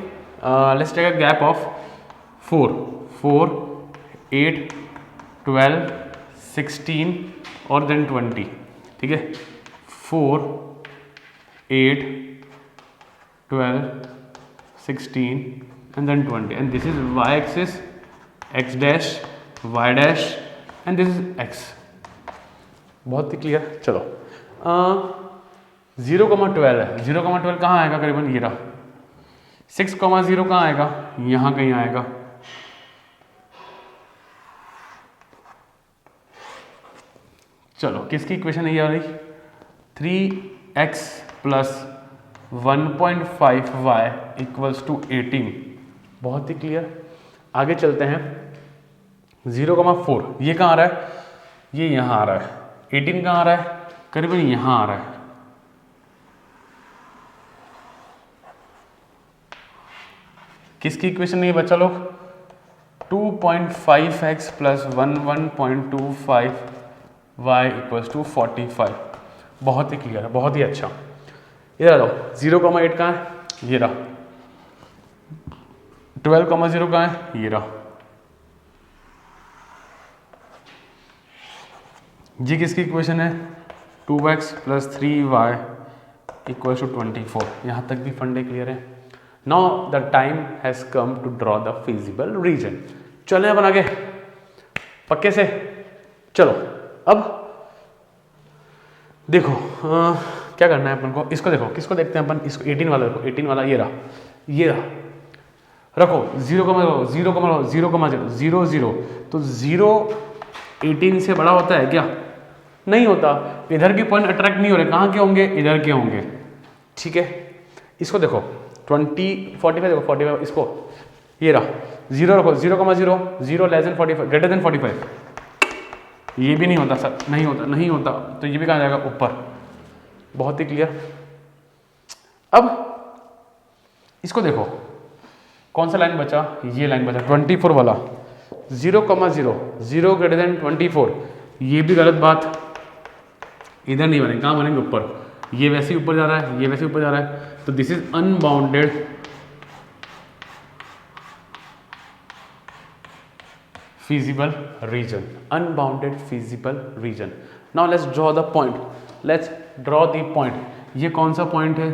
let's take a gap of 4 4 8 12 16 और देन 20, ठीक है। 4 8 12 16 and then 20 and this is y axis, x dash, y dash and this is x. बहुत ही क्लियर. चलो 0,12 है. 0,12 कहाँ आएगा करीबन, ये रहा. 6,0 कहाँ आएगा, यहाँ कहीं आएगा. चलो किसकी इक्वेशन है ये वाली, 3x plus 1.5y equals to 18. बहुत ही क्लियर. आगे चलते हैं. 0,4 ये कहाँ आ रहा है, ये यहाँ आ रहा है. 18 कहाँ आ रहा है, करीबन यहाँ आ रहा है. किसकी इक्वेशन नहीं बचा लोग, 2.5x plus 1.25 y equals to 45. बहुत ही क्लियर है, बहुत ही अच्छा. इधर आ जाओ. 0,8 कहाँ है, ये रहा. 12,0 कहाँ है, ये रहा. ये किसकी इक्वेशन है, 2x plus 3y equals to 24. यहाँ तक भी फंडे क्लियर है. Now the time has come to draw the feasible region. चले अपन आगे पक्के से. चलो अब देखो क्या करना है अपन को. इसको देखो, किसको देखते हैं अपन, इसको 18 वाला देखो. 18 वाला ये रहा, ये रहा. रखो 0,0 0,0 0 तो 0 18 से बड़ा होता है क्या, नहीं होता. इधर के पॉइंट अट्रैक्ट नहीं हो रहे, कहाँ के होंगे, इधर के होंगे. ठीक है. इसको देखो 45 देखो 45. इसको ये रहा 0 रखो. 0,0 0 लेस देन 45 ग्रेटर देन 45. ये भी नहीं होता सर, नहीं होता, नहीं होता. तो ये भी कहाँ जाएगा, ऊपर. बहुत ही क्लियर. अब इसको देखो कौन सा लाइन बचा, ये लाइन बचा 24 वाला. 0,0 0 ग्रेटर देन 24. ये भी गलत बात, इधर नहीं बनेंगे. कहाँ बनेंगे, ऊपर. ये वैसे ही ऊपर जा रहा है, ये वैसे ऊपर जा रहा है. तो this is unbounded feasible region. Unbounded feasible region. Now let's draw the point. Let's draw the point. ये कौन सा पॉइंट है,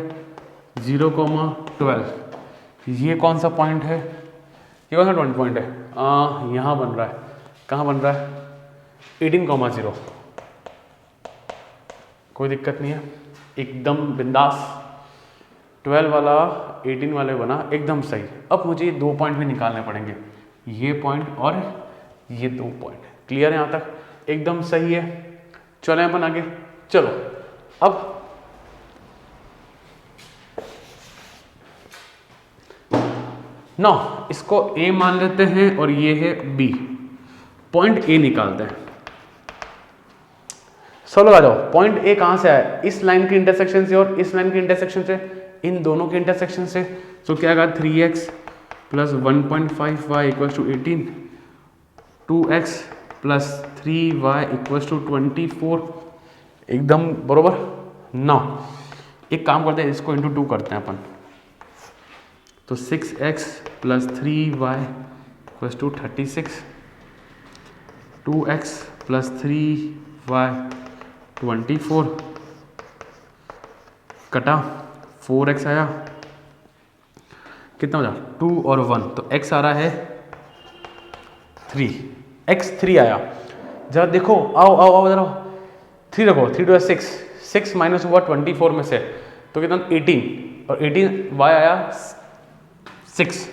0,12. ये कौन सा पॉइंट है, ये कौन सा पॉइंट है, यहाँ बन रहा है. कहाँ बन रहा है, 18,0. कोई दिक्कत नहीं है, एकदम बिंदास. 12 वाला 18 वाले बना एकदम सही. अब मुझे ये 2 पॉइंट भी निकालने पड़ेंगे, ये पॉइंट और ये 2 पॉइंट. क्लियर है यहाँ तक, एकदम सही है. चलें अपन आगे. चलो अब ना इसको A मान लेते हैं और ये है B. पॉइंट A निकालते हैं. चलो आ जाओ. पॉइंट A कहाँ से आया, इस लाइन के इंटरसेक्शन से और इस लाइन के इंटरसेक्शन से, इन दोनों के इंटरसेक्शन से. तो क्या आएगा, 3x plus 1.5y equals to 18. 2x plus 3y equals to 24. एकदम बरोबर ना. एक काम करते हैं, इसको इंटू 2 करते हैं अपन. तो 6x plus 3y equals to 36. 2x plus 3y 24 कटा 4x आया. कितना हो जाए, 2 और 1. तो x आ रहा है 3. x 3 आया. जरा देखो, आओ आओ आओ जरा. 3 रखो, 3 2 6. 6 माइनस हुआ 24 में से, तो कितना 18. और 18 y आया 6.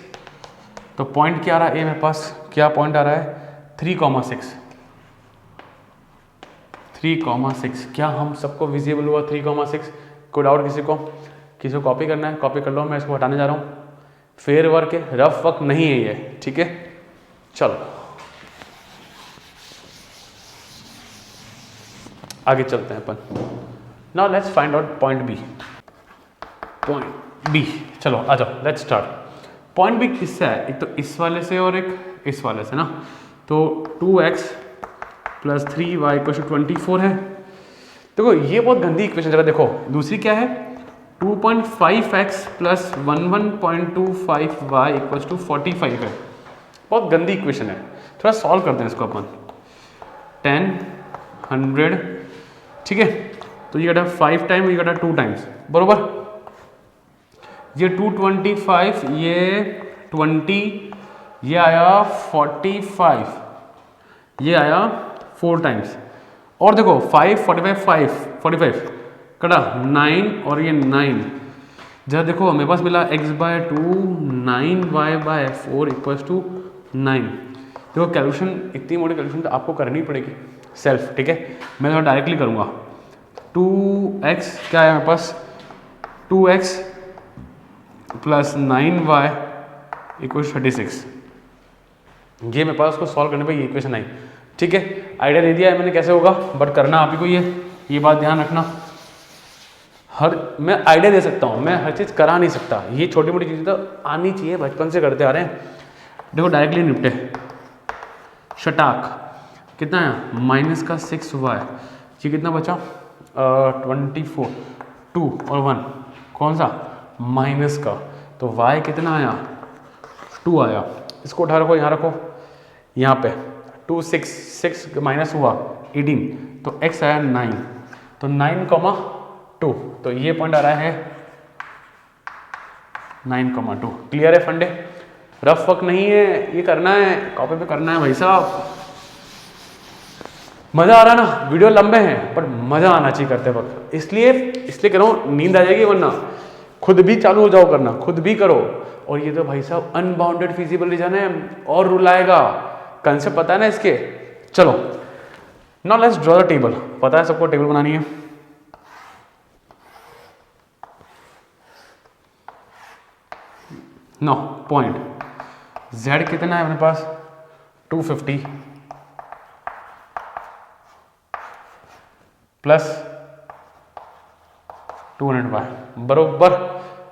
तो पॉइंट क्या आ रहा है ए मेरे पास, क्या पॉइंट आ रहा है, 3,6. 3,6. क्या हम सबको विजिबल हुआ 3,6. कोई डाउट किसी को, किसी को कॉपी करना है कॉपी कर लो. मैं इसको हटाने जा रहा हूँ. फेयर वर्क है, रफ वर्क नहीं है ये. ठीक है. चलो आगे चलते हैं अपन. Now let's find out point B. Point B, चलो आ जाओ, लेट्स स्टार्ट. पॉइंट बी किससे है, एक तो इस वाले से और एक इस वाले से ना. तो 2x plus 3y equal to 24 है. देखो ये बहुत गंदी इक्वेशन. जरा देखो दूसरी क्या है, 2.5x plus 11.25y equal to 45 है. बहुत गंदी इक्वेशन है. थोड़ा सॉल्व करते हैं इसको अपन. 10 100. ठीक है. तो ये कटा 5 टाइम, ये कटा 2 टाइम्स. बरोबर. ये 225, ये 20, ये आया 45, ये आया 4 टाइम्स। और देखो 5, 45, 45 कटा 9 और ये 9, जब देखो मेरे पास मिला x/2 9y/4 = 9। देखो कैलकुलेशन, इतनी मोटी कैलकुलेशन तो आपको करनी पड़ेगी सेल्फ, ठीक है। मैं थोड़ा डायरेक्टली करूँगा। 2x क्या है मेरे पास, 2x + 9y = 36। ये मेरे पास उसको सॉल्व करने पे ये इक्वेशन आई, ठीक है। आइडिया दे दिया है मैंने कैसे होगा, बट करना आप ही को ये बात ध्यान रखना। मैं आइडिया दे सकता हूँ, मैं हर चीज़ करा नहीं सकता। ये छोटी मोटी चीज़ें तो आनी चाहिए, बचपन से करते आ रहे हैं। देखो डायरेक्टली निपटे, शटाक कितना है -6y, ये कितना बचा 24, 2 और 1 कौन सा माइनस का, तो y कितना आया 2 आया। इसको उठा रखो, यहाँ रखो, यहाँ पे 2 6 माइनस हुआ 18, तो x आया 9, तो 9,2, तो ये पॉइंट आ रहा है 9,2। क्लियर है फंडे, रफ वर्क नहीं है, ये करना है, कॉपी पे करना है भाई साहब। मजा आ रहा ना, वीडियो लंबे हैं पर मजा आना चाहिए करते वक्त, इसलिए कह रहा हूँ, नींद आ जाएगी वरना। खुद भी चालू हो जाओ करना, खुद भी करो। और ये तो भाई साहब अनबाउंडेड फिजिबल रीजन है, और रूल आएगा, कंसेप्ट पता है ना इसके। चलो now let's draw the table. पता है सबको टेबल बनानी है। नो पॉइंट z कितना है अपने पास 250 प्लस 200y बरोबर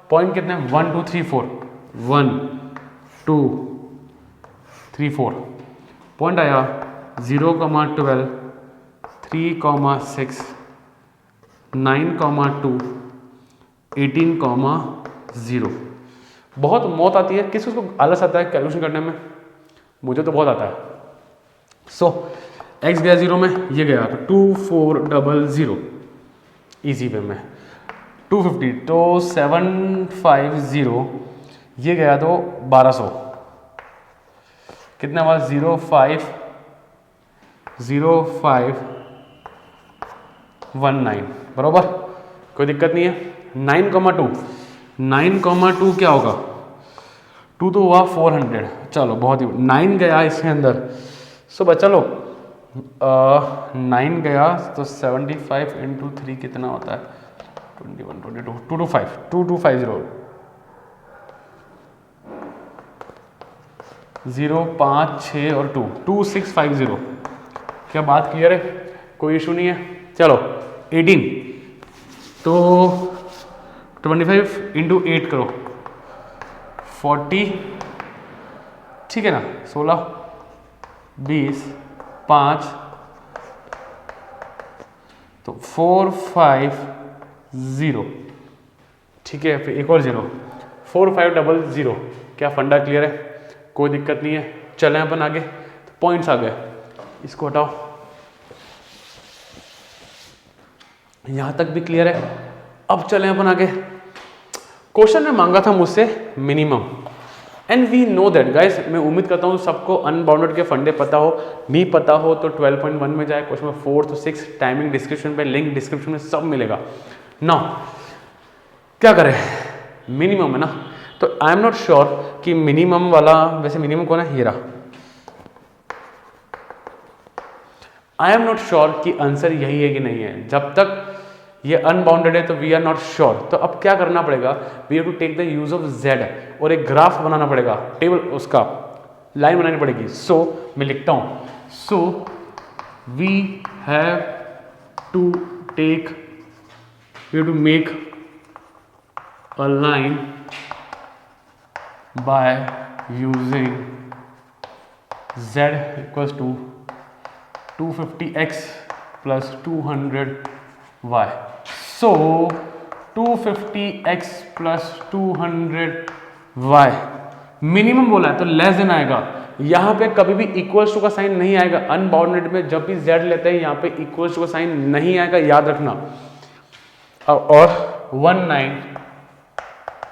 पॉइंट कितने 1 2 3 4 1 2 3 4 पॉइंट आया 0,12 3,6 9,2 18,0। बहुत मौत आती है, किसी को आलस आता है कैलकुलेशन करने में, मुझे तो बहुत आता है। सो x गया 0 में, ये गया तो 2400 इजी वे में 250, तो 750, ये गया तो 1200, कितना हुआ 0519 बरोबर, कोई दिक्कत नहीं है। 9,2 9,2 क्या होगा 2 तो हुआ 400, चलो बहुत ही 9 गया इसके अंदर। सो बच्चा लोग 9 गया तो 75 × 3 कितना होता है 21 22 225 2250 0 5 6 और 2 2650। क्या बात क्लियर है, कोई इशू नहीं है। चलो 18 तो 25 × 8 करो 40, ठीक है ना, 16 20 5 तो 450, ठीक है। फिर एक और 0 4500। क्या फंडा क्लियर है, कोई दिक्कत नहीं है। चलें अपन आगे, तो पॉइंट्स आ गए, इसको हटाओ, यहां तक भी क्लियर है। अब चलें अपन आगे। क्वेश्चन में मांगा था मुझसे minimum, and we know that guys, मैं उम्मीद करता हूँ सबको अनबाउंडेड के फंडे पता हो, नहीं पता हो तो 12.1 में जाए, क्वेश्चन में 4 to 6 टाइमिंग डिस्क्रिप्शन पे, लिंक डिस्क्रिप्शन में सब मिलेगा। नाउ क्या करें, मिनिमम है ना, तो आई एम नॉट श्योर कि मिनिमम वाला, वैसे मिनिमम कौन है, ये रहा। आई एम नॉट श्योर कि आंसर यही है कि नहीं है, जब तक ये अनबाउंडेड है तो वी आर नॉट श्योर। तो अब क्या करना पड़ेगा, we have to take the use of z और एक ग्राफ बनाना पड़ेगा, टेबल उसका लाइन बनानी पड़ेगी। सो मैं लिखता हूं, so we have to take, we have to make a line by using z = 250x + 200y। So 250x + 200y minimum बोला है तो लेस देन आएगा। यहां पे कभी भी इक्वल्स टू का साइन नहीं आएगा। अनबाउंडेड में जब भी z लेते हैं यहां पे इक्वल्स टू का साइन नहीं आएगा, याद रखना। और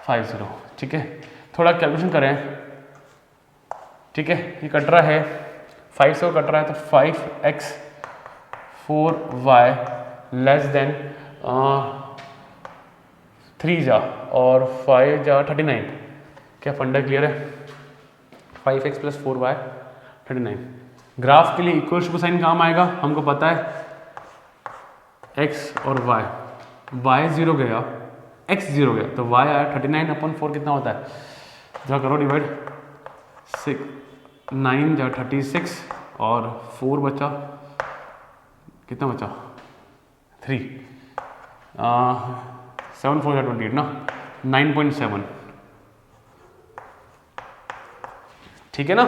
50, ठीक है। थोड़ा कैलकुलेशन करें, ठीक है। ये कट रहा है 5 से कट रहा है, तो 5x 4y लेस देन 3 जा और 5 जा 39। क्या फंडा क्लियर है? 5x plus 4y 39। ग्राफ के लिए इक्वल टू साइन काम आएगा, हमको पता है x और y 0 गया, x 0 गया, तो y आया 39/4 कितना होता है? जरा करो डिवाइड, 9 जा 36 और 4 बचा, कितना बचा? 3, 7 4 जा 28 ना, 9.7, ठीक है ना।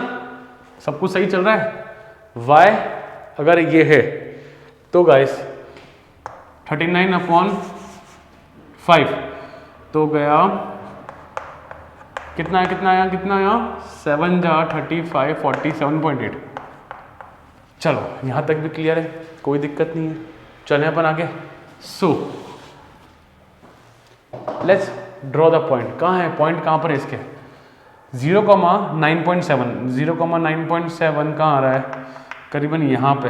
सब कुछ सही चल रहा है। y अगर ये है तो गाइस 39/5 तो गया कितना आया 7 जा 35 47.8। चलो यहाँ तक भी क्लियर है, कोई दिक्कत नहीं है। चलें अपन आगे। So let's draw the point. कहाँ है पॉइंट? कहाँ पर है इसके? 0,9.7 0,9.7 कहाँ आ रहा है? करीबन यहाँ पे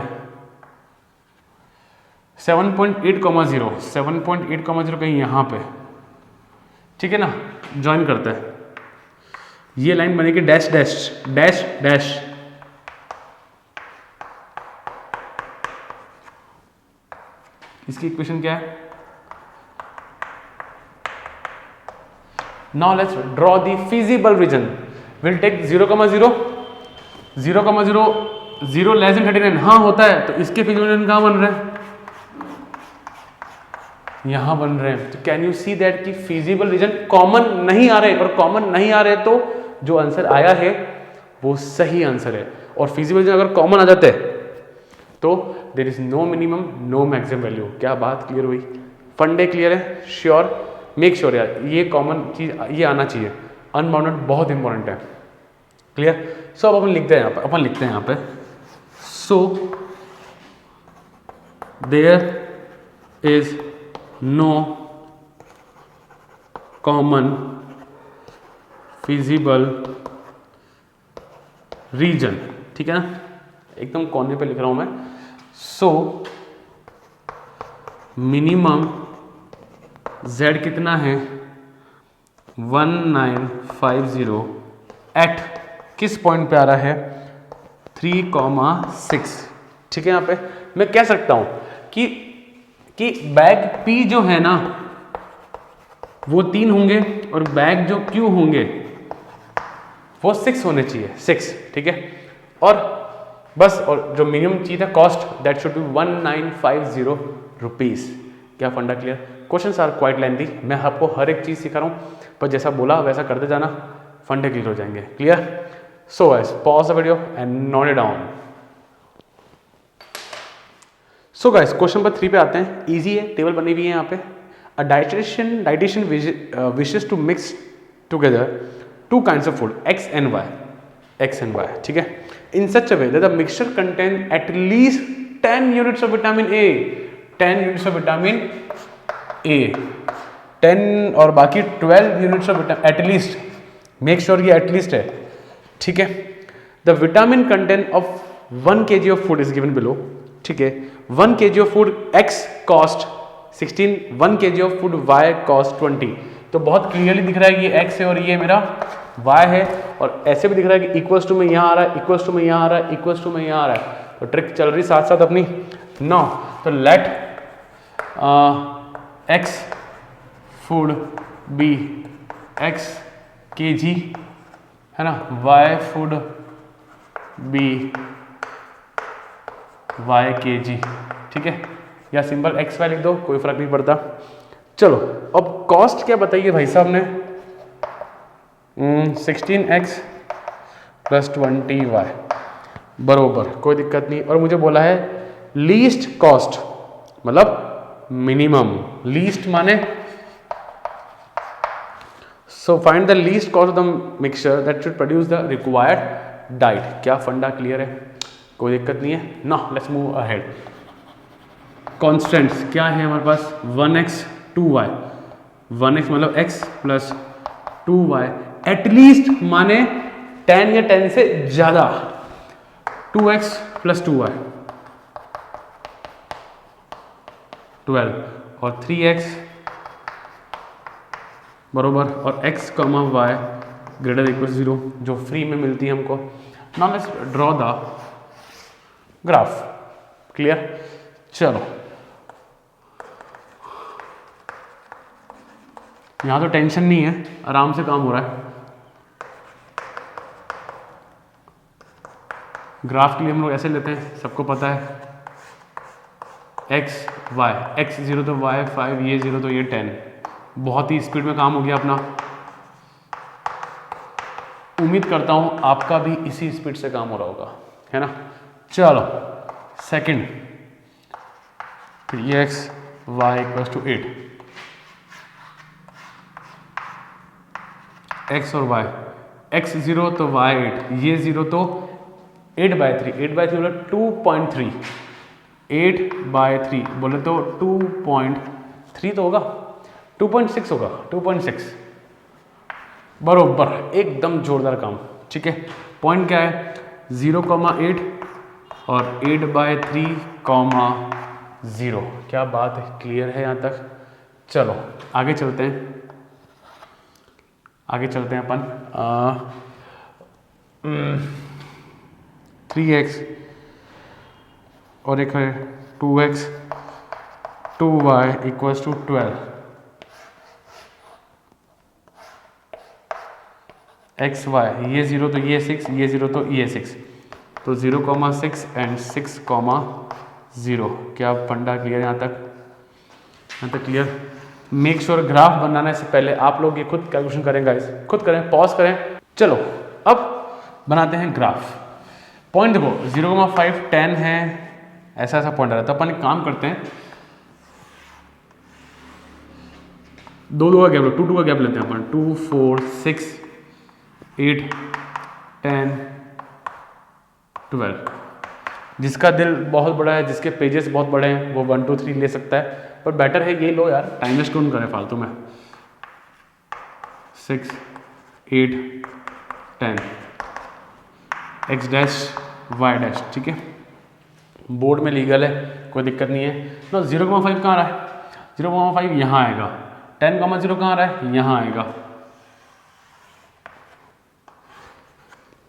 7.8,0 7.8,0 कहीं यहाँ पे, ठीक है ना। ज्वाइन करते हैं, ये लाइन बनेगी डैश डैश डैश डैश, इसकी इक्वेशन क्या है? Now let's draw the feasible region. Will take 0,0 0 less than 39। हाँ होता है, तो इसके फिजिबल रीजन कहाँ बन रहे हैं? यहां बन रहे हैं। तो कैन यू सी दैट कि फिजिबल रीजन कॉमन नहीं आ रहे, और कॉमन नहीं आ रहे तो जो आंसर आया है वो सही आंसर है। और फिजिबल रीजन अगर कॉमन आ जाते तो there is no minimum no maximum value. क्या बात क्लियर हुई? फंडे क्लियर है? श्योर, मेक श्योर यार ये कॉमन चीज ये आना चाहिए। अनबाउंडेड बहुत इंपॉर्टेंट है। क्लियर? सो अब अपन लिखते हैं यहाँ पे, यहाँ पे so there is no common feasible region, ठीक है ना। एकदम कोने पे लिख रहा हूं मैं। सो मिनिमम z कितना है? 1950 एट किस पॉइंट पे आ रहा है? 3,6, ठीक है। यहाँ पे मैं कह सकता हूं कि बैग P जो है ना वो 3 होंगे और बैग जो Q होंगे वो 6 होने चाहिए, 6, ठीक है। और बस, और जो मिनिमम चीज है cost that should be 1950 rupees. क्या फंडा clear? Questions are quite lengthy, मैं आपको हर एक चीज सिखा रहा हूँ, पर जैसा बोला वैसा करते जाना, फंडे क्लियर हो जाएंगे। Clear? So guys pause the video and note it down. So guys question number 3 पे आते हैं। इजी है, टेबल बनी हुई है यहाँ पे। A dietitian wishes to mix together 2 kinds of food x and y, ठीक है, in such a way that the mixture contain at least 10 units of vitamin A, 10 units of vitamin A, 10 और बाकी 12 units of vitamin, at least, make sure ये at least है, ठीक है। The vitamin content of 1 kg of food is given below, ठीक है। 1 kg of food x cost 16, 1 kg of food y cost 20। तो बहुत क्लियरली दिख रहा है कि ये x है और ये मेरा y है, और ऐसे भी दिख रहा है कि इक्वल्स टू में यहाँ आ रहा है, इक्वल्स टू में यहाँ आ रहा है, इक्वल्स टू में यहाँ आ रहा है। तो ट्रिक चल रही साथ साथ अपनी। नो, तो let x food be x kg, है ना, y food be y kg, ठीक है। या सिंपल एक्स वाई लिख दो, कोई फर्क नहीं पड़ता। चलो अब कॉस्ट क्या बताइए भाई साहब ने? 16x प्लस 20y बरोबर, कोई दिक्कत नहीं। और मुझे बोला है लीस्ट कॉस्ट, मतलब मिनिमम। लीस्ट माने so find the least cost of the mixture that should produce the required diet. क्या फंडा क्लियर है? कोई दिक्कत नहीं है ना। Let's move ahead. कॉन्स्टेंट्स क्या है हमारे पास? 1x 2y, 1x मतलब x प्लस 2y एटलीस्ट माने 10 या 10 से ज्यादा 2x प्लस 2y 12 और 3x बरोबर और x comma Y greater equal 0 जो फ्री में मिलती है हमको। Now let's draw the graph. Clear? चलो यहां तो टेंशन नहीं है, आराम से काम हो रहा है। ग्राफ के लिए हम लोग ऐसे लेते हैं, सबको पता है x y, x 0 तो y 5, ये 0 तो ये 10। बहुत ही स्पीड में काम हो गया अपना। उम्मीद करता हूं आपका भी इसी स्पीड से काम हो रहा होगा, है ना? चलो second 3x y equals to 8, x और y, x 0 तो y 8, ये 0 तो 8/3, 8/3 बोले 2.3, 8/3 बोले तो 2.3 तो होगा, 2.6 होगा, 2.6 बरोबर, एकदम जोरदार काम। ठीक है, पॉइंट क्या है 0,8 और 8/3, 0। क्या बात है, क्लियर है यहाँ तक? चलो आगे चलते हैं, आगे चलते हैं अपन 3x और एक है 2x 2y equals to 12, x Y, ये 0 तो ये 6, ये 0 तो ये 6, तो 0,6 एंड 6,0। क्या फंडा क्लियर यहाँ तक? यहाँ तक क्लियर? मेक श्योर ग्राफ बनाने से पहले आप लोग ये खुद कैलकुलेशन करें गाइस, खुद करें, पॉज करें। चलो अब बनाते हैं ग्राफ। पॉइंट देखो 0,5 10 है, ऐसा ऐसा पॉइंट आ रहा है। तो अपन एक काम करते हैं, 2 का गैप, 2 का गैप लेते हैं अपन। 2 4 6 8 10 12। जिसका दिल बहुत बड़ा है, जिसके पेजेस बहुत बड़े हैं, वो 1 2 3 ले सकता है, पर बेटर है ये लो यार, टाइम वेस्ट क्यों करें फालतू में। 6 8 10 x डैश y डैश। ठीक है, बोर्ड में लीगल है, कोई दिक्कत नहीं है ना। 0,5 कहाँ रहा है? 0,5 यहाँ आएगा। 10,0 कहाँ रहा है? यहाँ आएगा।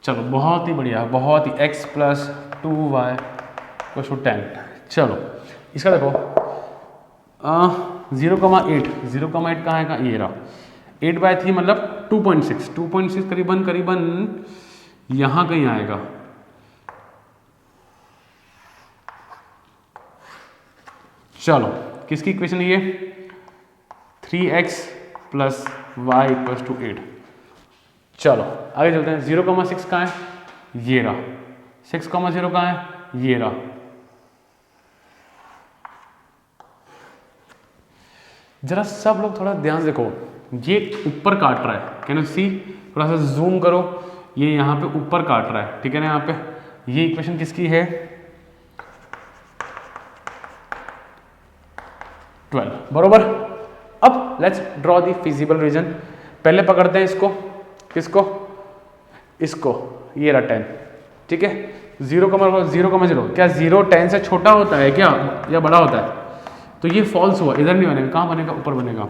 चलो बहुत ही बढ़िया, बहुत ही, x plus 2y equals to 10। चलो इसका देखो 0,8, 0,8 कहाँ है? ये रहा। 8/3 मतलब 2.6, 2.6 करीबन करीबन यहाँ कहीं आएगा। चलो किसकी इक्वेशन है ये? 3x plus Y equals to 8। चलो आगे चलते हैं। 0,6 कहाँ है? ये रहा। 6,0 कहाँ है? ये रहा। जरा सब लोग थोड़ा ध्यान से देखो, ये ऊपर काट रहा है, कैन यू सी? थोड़ा सा जूम करो, ये यहाँ पे ऊपर काट रहा है, ठीक है ना? यहाँ पे ये इक्वेशन किसकी है? 12 बरोबर। अब let's draw the feasible reason. पहले पकड़ते हैं इसको, किसको? इसको, ये रहा 10। ठीक है, 0,0। क्या 0 10 से छोटा होता है क्या, या बड़ा होता है? तो ये फॉल्स हुआ, इधर नहीं बनेगा। कहाँ बनेगा? ऊपर बनेगा।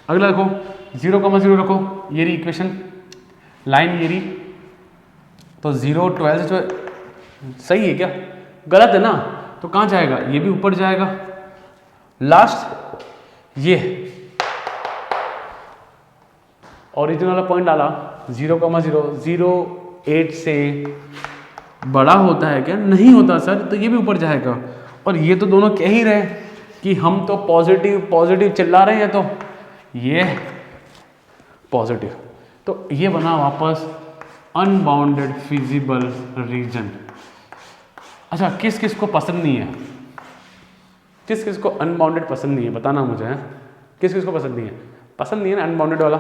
अगला देखो 0,0 रखो, ये रही इक्वेशन, लाइन ये रही। तो 0 12 जो सही है क्या? गलत है ना? तो कहाँ जाएगा? ये भी ऊपर जाएगा। लास्ट ये ओरिजिनल वाला पॉइंट डाला 0,0, 0 8 से बड़ा होता है क्या? नहीं होता सर, तो ये भी ऊपर जाएगा। और ये तो दोनों कह ही रहे कि हम तो पॉजिटिव पॉजिटिव चिल्ला रहे हैं, तो ये पॉजिटिव, तो ये बना वापस अनबाउंडेड फिजिबल रीजन। अच्छा, किस किस को पसंद नहीं है? किस किस को अनबाउंडेड पसंद नहीं है? बताना मुझे है, किस किस को पसंद नहीं है? पसंद नहीं है ना अनबाउंडेड वाला?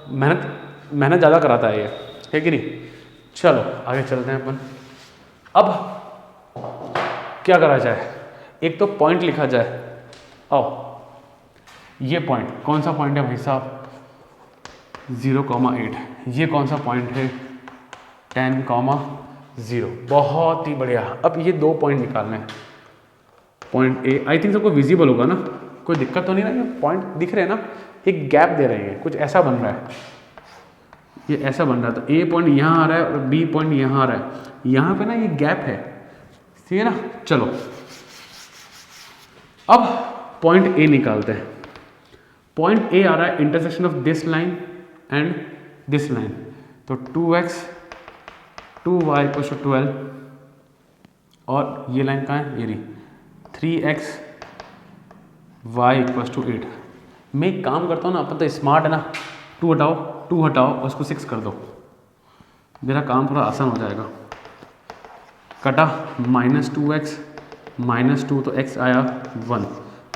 मेहनत ज़्यादा कराता है ये, है कि नहीं? चलो आगे चलते हैं अपन। अब क्या करा जाए? एक तो पॉइंट लिखा जाए। आओ, ये पॉइंट कौन सा पॉइंट है भाई साहब? 0,8। ये कौन सा पॉइंट है? 10,0। बहुत ही बढ़िया। अब ये 2 पॉइंट निकालने हैं। पॉइंट ए आई थिंक सबको विजिबल होगा ना, कोई दिक्कत तो नहीं ना? ये पॉइंट दिख रहे हैं ना, एक गैप दे रहे हैं, कुछ ऐसा बन रहा है, ये ऐसा बन रहा है। तो ए पॉइंट यहाँ आ रहा है और बी पॉइंट यहाँ आ रहा है, यहाँ पे ना ये गैप है, ठीक है ना? चलो अब पॉइंट ए निकालते हैं। पॉइंट ए आ रहा है intersection of this line and this line. तो 2x 2y = 12 और ये लाइन कहाँ है? ये रही 3x y = 8। मैं एक काम करता हूँ ना, अपन तो स्मार्ट है ना, 2 हटाओ और उसको 6 कर दो, मेरा काम थोड़ा आसान हो जाएगा। कटा -2x -2 तो x आया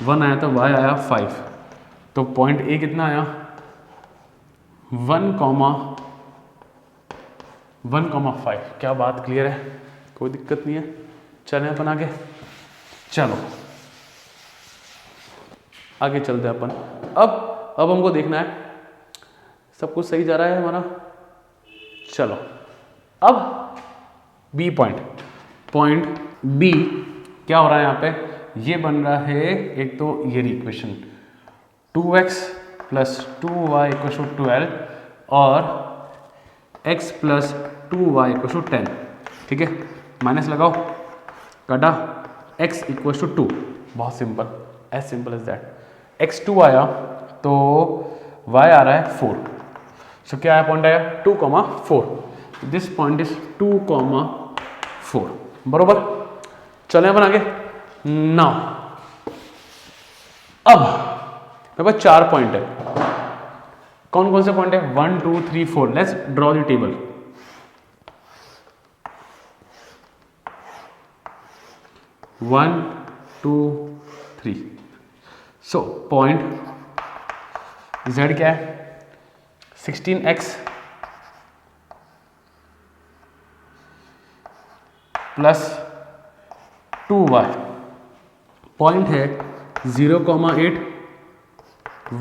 1 आया तो y आया 5। तो पॉइंट ए कितना आया? 1,5। क्या बात क्लियर है? कोई दिक्कत नहीं है। चलें अपन आगे। चलो आगे चलते हैं अपन। अब हमको देखना है सब कुछ सही जा रहा है हमारा। चलो अब बी पॉइंट बी क्या हो रहा है यहाँ पे? ये बन रहा है एक तो ये इक्वेशन 2x + 2y = 12 और x + 2y = 10। ठीक है, माइनस लगाओ, कटा x = 2। बहुत simple, as simple as that. x 2 आया तो y आ रहा है 4। सो क्या आया? पॉइंट आया 2,4। This point is 2,4। बरोबर। चलें अपन आगे। नाउ अब मेरे पास 4 पॉइंट है। कौन कौन से पॉइंट है? 1 2 3 4। Let's draw the table. One two three. So point z क्या है? 16x + 2y। पॉइंट है 0,8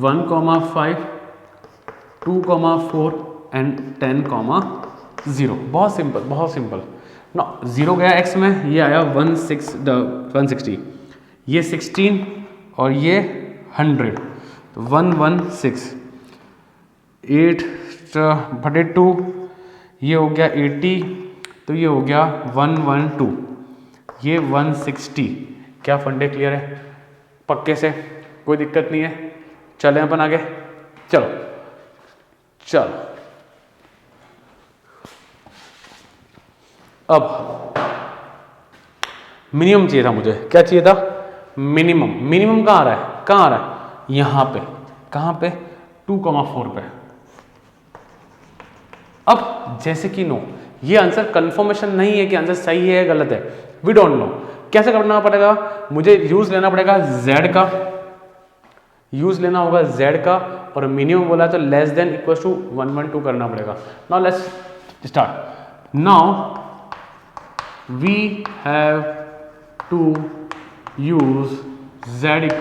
1,5 2,4 एंड 10,0। बहुत सिंपल ना। 0 गया x में, ये आया 160, ये 16 और ये 100, तो 116। 8/2 ये हो गया 80, तो ये हो गया 112, ये 160। क्या फंडे क्लियर है? पक्के से, कोई दिक्कत नहीं है। चलें अपन आगे। चलो अब मिनिमम चाहिए था मुझे। क्या चाहिए था? मिनिमम कहाँ आ रहा है? यहाँ पे। कहाँ पे? 2,4 पे। अब जैसे कि नो, ये आंसर कंफर्मेशन नहीं है कि आंसर सही है गलत है, वी डोंट नो। कैसे करना पड़ेगा? मुझे यूज लेना पड़ेगा z का, यूज लेना होगा z का, और मिनिमम बोला तो लेस देन इक्वल टू 112 करना पड़ेगा। Now let's start. Now we have to use z =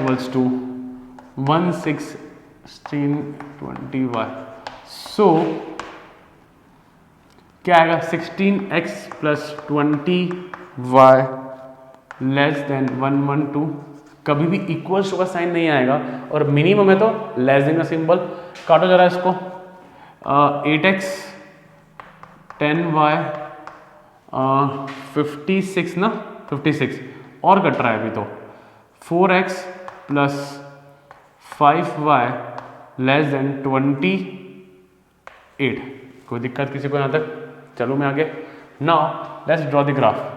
11620y। So क्या आएगा? 16x + 20y less than 112। कभी भी इक्वल्स टू का साइन नहीं आएगा, और मिनिमम है तो लेस देन का सिंबल। काटो जरा इसको। 8x 10y 56 ना, 56 और कट रहा है अभी तो। 4x + 5y less than 28। कोई दिक्कत किसी को यहाँ तक? चलो मैं आगे। Now let's draw the graph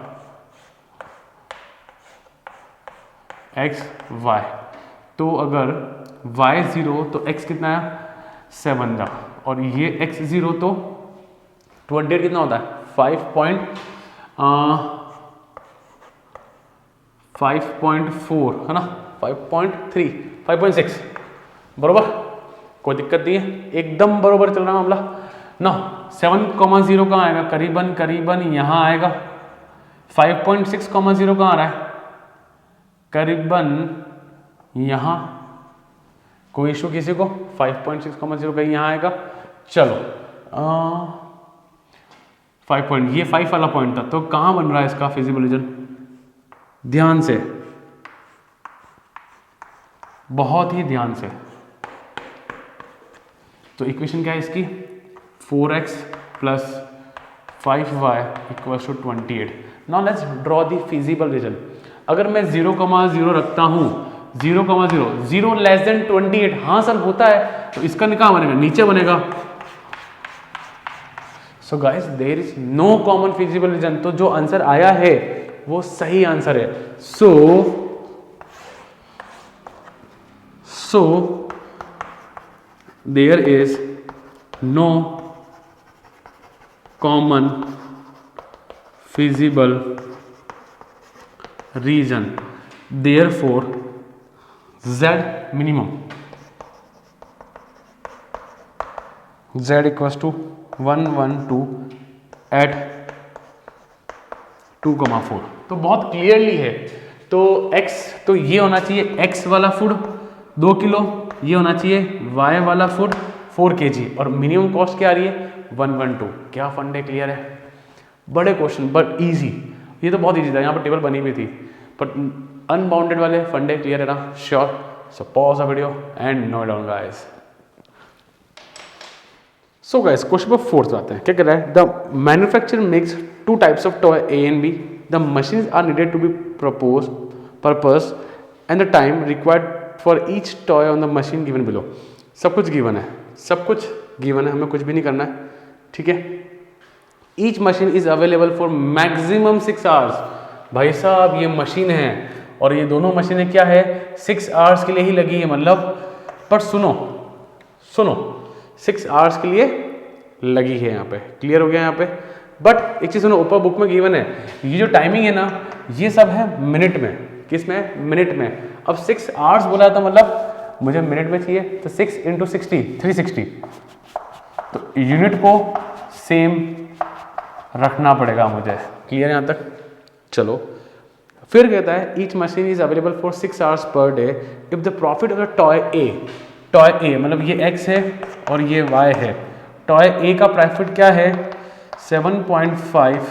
x y। तो अगर y 0 तो x कितना है? 7 जा, और ये x 0 तो 28 कितना होता है? 5.4 है ना, 5.3 5.6। बरोबर, कोई दिक्कत नहीं है, एकदम बरोबर चल रहा मामला ना। 7,0 कहाँ आएगा? करीबन यहाँ आएगा। 5.6,0 कहाँ आ रहा है? करीबन यहाँ। कोई इशू किसी को? 5.6,0 कहीं यहाँ आएगा। चलो 5 पॉइंट, ये 5 वाला पॉइंट था, तो कहाँ बन रहा है इसका फिजिबल रीजन? ध्यान से, बहुत ही ध्यान से। तो इक्वेशन क्या है इसकी? 4x plus 5y equals to 28। Now let's draw the feasible region. अगर मैं 0,0 रखता हूँ, 0,0, 0 लेस देन 28, हाँ सर होता है, तो इसका कहाँ बनेगा? नीचे बनेगा। So guys there is no common feasible region, तो जो आंसर आया है वो सही आंसर है। So there is no common feasible region, therefore z minimum, z equals to 112 at 2,4। तो बहुत क्लियरली है। तो x, तो ये होना चाहिए x वाला फूड 2 किलो, ये होना चाहिए y वाला फूड 4 kg, और मिनिमम कॉस्ट क्या आ रही है? 112। क्या फंड है? क्लियर है? बड़े क्वेश्चन बट इजी, ये तो बहुत इजी था, यहाँ पर टेबल बनी हुई थी, बट अनबाउंडेड वाले फंडे क्लियर है ना? Sure. So pause the video and note down guys. So guys question number 4 आते हैं। क्या कह रहा है? The manufacturer makes 2 types of toy A and B, the machines are needed to be purpose and the time required for each toy on the machine given below. सब कुछ गिवन है, सब कुछ गिवन है, हमें कुछ भी नहीं करना है, ठीक है। Each machine is available for maximum 6 hours. भाई साहब ये मशीन है और ये दोनों मशीनें क्या है? 6 आवर्स के लिए ही लगी है, मतलब। पर सुनो 6 आवर्स के लिए लगी है, यहाँ पे क्लियर हो गया यहाँ पे। बट एक चीज सुनो, ऊपर बुक में गिवन है, ये जो टाइमिंग है ना, ये सब है मिनट में। किस में? मिनट में। अब 6 आवर्स बोला था, मतलब मुझे मिनट में चाहिए, तो 6 × 60 360, तो यूनिट को सेम रखना पड़ेगा मुझे। क्लियर यहाँ तक? चलो फिर कहता है each machine is available for 6 hours per day if the profit of the toy A, मतलब ये x है और ये y है। टॉय a का प्रॉफिट क्या है? 7.5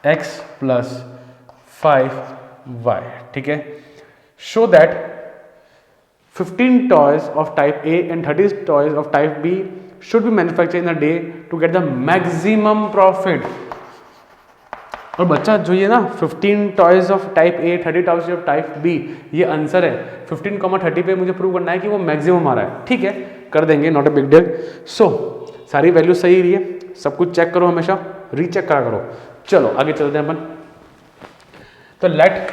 x प्लस 5y, ठीक है। Show that 15 toys of type A and 30 toys of type B should be manufactured in a day to get the maximum profit। और बच्चा जो ये ना 15 toys of type A 30 toys of type B, ये आंसर है। 15,30 पे मुझे प्रूव करना है कि वो मैक्सिमम आ रहा है, ठीक है, कर देंगे, नॉट अ बिग डील। सो सारी वैल्यू सही रही है, सब कुछ चेक करो, हमेशा रीचेक करा करो। चलो आगे चलते हैं अपन। तो लेट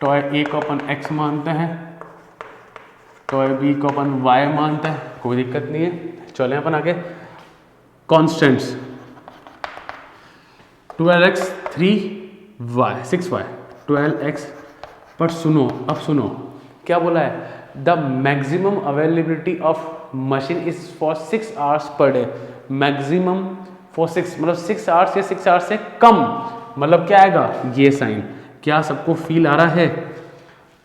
टॉय A को अपन x मानते हैं, टॉय B को अपन y मानते हैं, कोई दिक्कत नहीं है। चलें अपन आगे। Constants 12x 3y 6y 12x। पर सुनो, अब सुनो क्या बोला है? The maximum availability of machine is for 6 hours per day. Maximum for 6, मतलब 6 आवर्स या 6 आवर्स से कम, मतलब क्या आएगा? ये साइन। क्या सबको फील आ रहा है?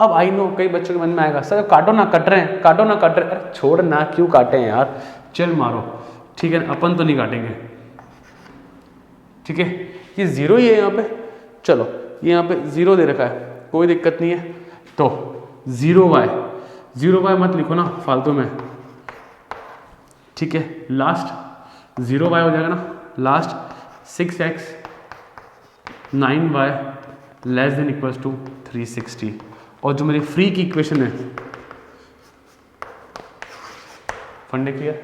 अब आई नो कई बच्चों के मन में आएगा, सर काटो ना, कट रहे हैं, काटो ना, कट रहे हैं। अरे छोड़ ना, क्यों काटे हैं यार, चल मारो, ठीक है, अपन तो नहीं काटेंगे, ठीक है। ये 0 ही है यहाँ पे, चलो ये यहाँ पे 0 दे रखा है, कोई दिक्कत नहीं है। तो 0y मत लिखो ना फालतू में, ठीक है। लास्ट 0y हो जाएगा ना, last 6x 9y less than equals to 360। और जो मेरी फ्री की इक्वेशन है, फंडे क्लियर?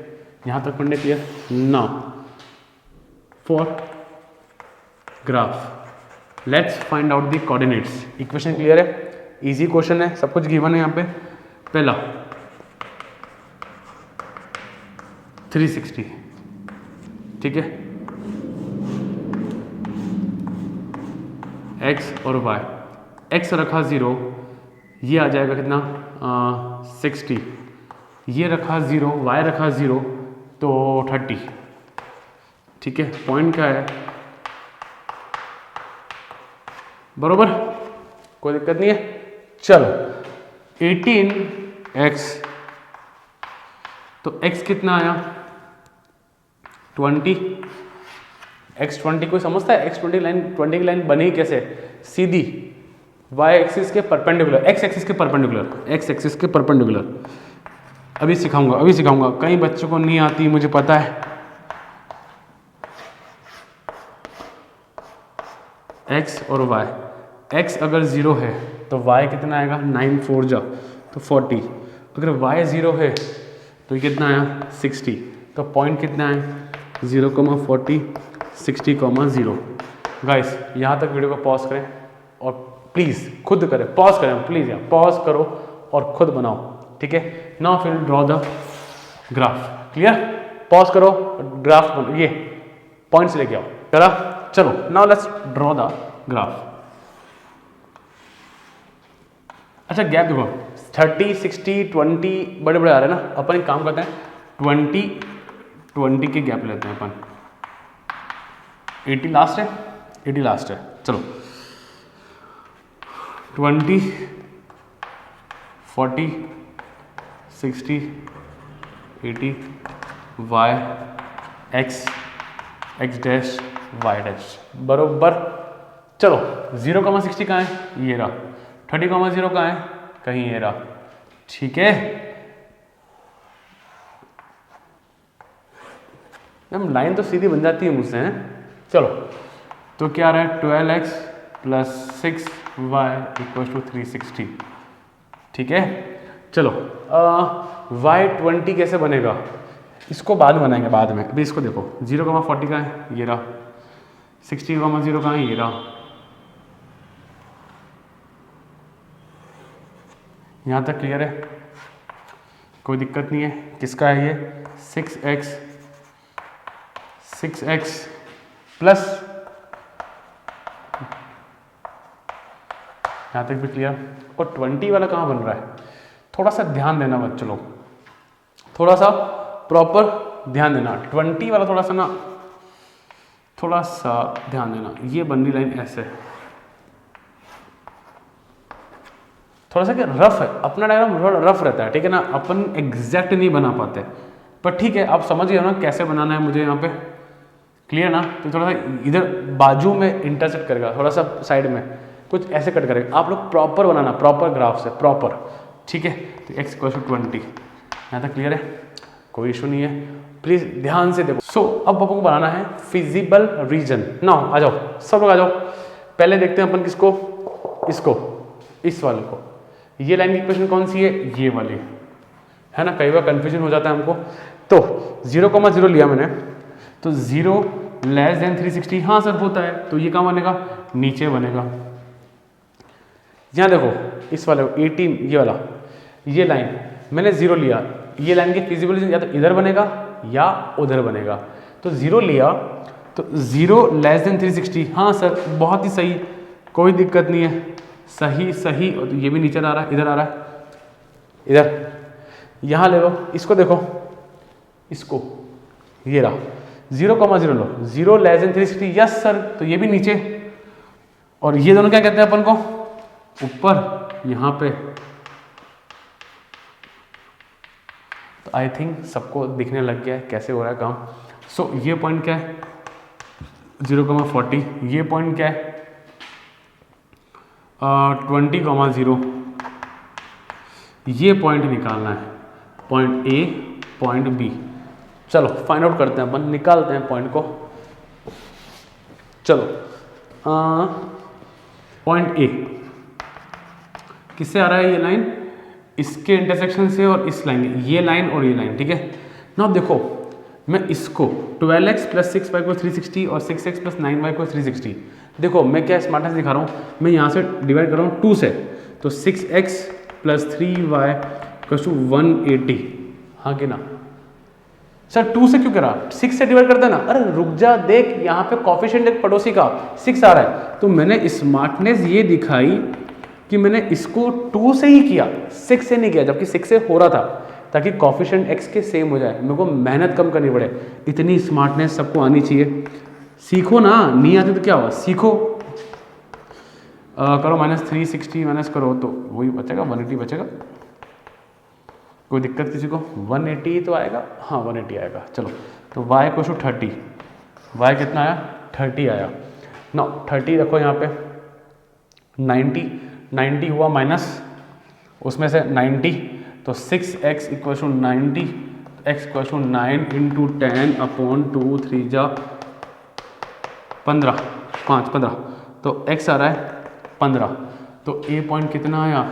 यहाँ तक फंडे clear? Now for graph let's find out the coordinates. Equation clear है? इजी क्वेश्चन है, सब कुछ गिवन है यहाँ पे। पहला 360, ठीक है, x और y। x रखा 0, ये आ जाएगा कितना? 60। ये रखा 0, y रखा 0, तो 30, ठीक है। पॉइंट क्या है? बरोबर, कोई दिक्कत नहीं है। चलो 18x तो x कितना आया 20, x20 कोई समझता है? x20 लाइन 20 की लाइन बनी कैसे? सीधी y एक्सिस के परपेंडिकुलर, x एक्सिस के परपेंडिकुलर, x एक्सिस के परपेंडिकुलर। अभी सिखाऊंगा, कई बच्चों को नहीं आती, मुझे पता है। x और y, x अगर 0 है तो y कितना आएगा 9 4 जा तो 40, अगर y 0 है तो ये कितना आया 60, तो पॉइंट कितना है 0,40 60,0। गाइस यहाँ तक वीडियो को पॉज करें और प्लीज़ खुद करें, पॉज करें प्लीज़, यहाँ पॉज करो और खुद बनाओ, ठीक है। नाउ फिर draw the graph, clear? Pause करो, ग्राफ बनो, ये पॉइंट्स लेके आओ, करा? चलो now let's draw the graph. अच्छा गैप देखो 30 60 20 बड़े बड़े आ रहे हैं ना, अपन एक काम करते हैं 20 के गैप लेते हैं अपन। 80 लास्ट है, 80 लास्ट है, चलो 20 40 60 80 y x x dash y dash बरोबर। चलो 0,60 कहाँ है? ये रहा। 30,0 कहाँ है? कहीं ये रहा, ठीक है। हम लाइन तो सीधी बन जाती है मुझसे, हैं? चलो तो क्या रहा है 12x plus 6y equal to 360, ठीक है। चलो y20 कैसे बनेगा? इसको बाद में बनाएंगे, बाद में। अभी इसको देखो 0,40 का है, ये रहा। 60,0 का है, ये रहा। यहाँ तक क्लियर है? कोई दिक्कत नहीं है? किसका है ये? 6x प्लस, यहाँ तक भी क्लियर। और 20 वाला कहाँ बन रहा है? थोड़ा सा ध्यान देना बच्चों लोग, थोड़ा सा प्रॉपर ध्यान देना। 20 वाला थोड़ा सा ध्यान देना। ये बन रही लाइन ऐसे, थोड़ा सा क्या रफ है, अपना डायग्राम थोड़ा रफ रहता है, ठीक है ना, अपन एग्जैक्ट नहीं बना पाते, पर ठीक है आप समझ गए ना कैसे बनाना है मुझे यहाँ पे, क्लियर ना। तो थोड़ा सा इधर बाजू में इंटरसेक्ट करेगा, थोड़ा सा साइड में कुछ ऐसे कट करेगा। आप लोग प्रॉपर बनाना, प्रॉपर ग्राफ से प्रॉपर, ठीक है। तो x = 20, यहाँ तक क्लियर है? कोई इशू नहीं है, प्लीज ध्यान से देखो। सो अब अपन को बनाना है फिजिबल रीजन। नाउ आ जाओ, सब लोग आ जाओ। पहले देखते हैं अपन किसको, इसको, इस वाले को। ये लाइन की इक्वेशन कौन सी है? ये वाली है ना, कई बार कंफ्यूजन हो जाता है हमको। तो 0,0 लिया मैंने, तो 0 लेस देन 360, हाँ सर होता है, तो ये कहाँ बनेगा? नीचे बनेगा। यहाँ देखो इस वाले 18, ये वाला, ये लाइन मैंने 0 लिया, ये लाइन की फिजिबल रीजन या तो इधर बनेगा या उधर बनेगा। तो 0 लिया, तो 0 लेस देन 360, हाँ सर बहुत ही सही, कोई दिक्कत नहीं है, सही सही। और तो ये भी नीचे आ रहा है, इधर आ रहा है, इधर। यहाँ ले लो, इसको देखो, इसको, ये रहा 0,0 लो, 0 लेस देन 360, यस सर, तो ये भी नीचे। और ये दोनों क्या कहते हैं अपन को? ऊपर, यहाँ पे। तो आई थिंक सबको दिखने लग गया है कैसे हो रहा है काम। सो ये पॉइंट क्या है? 0,40। ये पॉइंट क्या है? 20,0। ये पॉइंट निकालना है, पॉइंट ए, पॉइंट बी। चलो फाइंड आउट करते हैं अपन, निकालते हैं पॉइंट को। चलो पॉइंट ए किससे आ रहा है? ये लाइन इसके इंटरसेक्शन से और इस लाइन, ये लाइन और ये लाइन, ठीक है ना। देखो मैं इसको 12x प्लस 6y को 360 और 6x प्लस 9y को 360, देखो मैं क्या स्मार्टनेस दिखा रहा हूँ, मैं यहाँ से डिवाइड कर रहा हूँ 2 से, तो 6x plus 3y equals to 180, हाँ कि ना सर? 2 से क्यों करा? 6 से डिवाइड करता है ना। अरे रुक जा, देख यहाँ पे कॉफिशिएंट एक पड़ोसी का 6 आ रहा है, तो मैंने स्मार्टनेस ये दिखाई कि मैंने इसको 2 से ही किया, 6 से नहीं किया, जबकि 6 से हो रहा था, ताकि कॉफिशिएंट x के सेम हो जाए, मेरे को मेहनत कम करनी पड़े। इतनी स्मार्टनेस सबको आनी चाहिए, सीखो ना, नहीं आती तो क्या हुआ, सीखो। करो -360 माइनस करो तो वही बचेगा, 180 बचेगा। कोई दिक्कत किसी को? 180 तो आएगा, हाँ 180 आएगा। चलो तो y इक्वल टू 30, y कितना आया? 30 आया। ना 30 रखो यहाँ पे, 90 हुआ माइनस उसमें से 90, तो 6x equal to 90, x equal to 9 into 10 upon 2, 3 जा 15, 5 15, तो x आ रहा है 15। तो a पॉइंट कितना आया?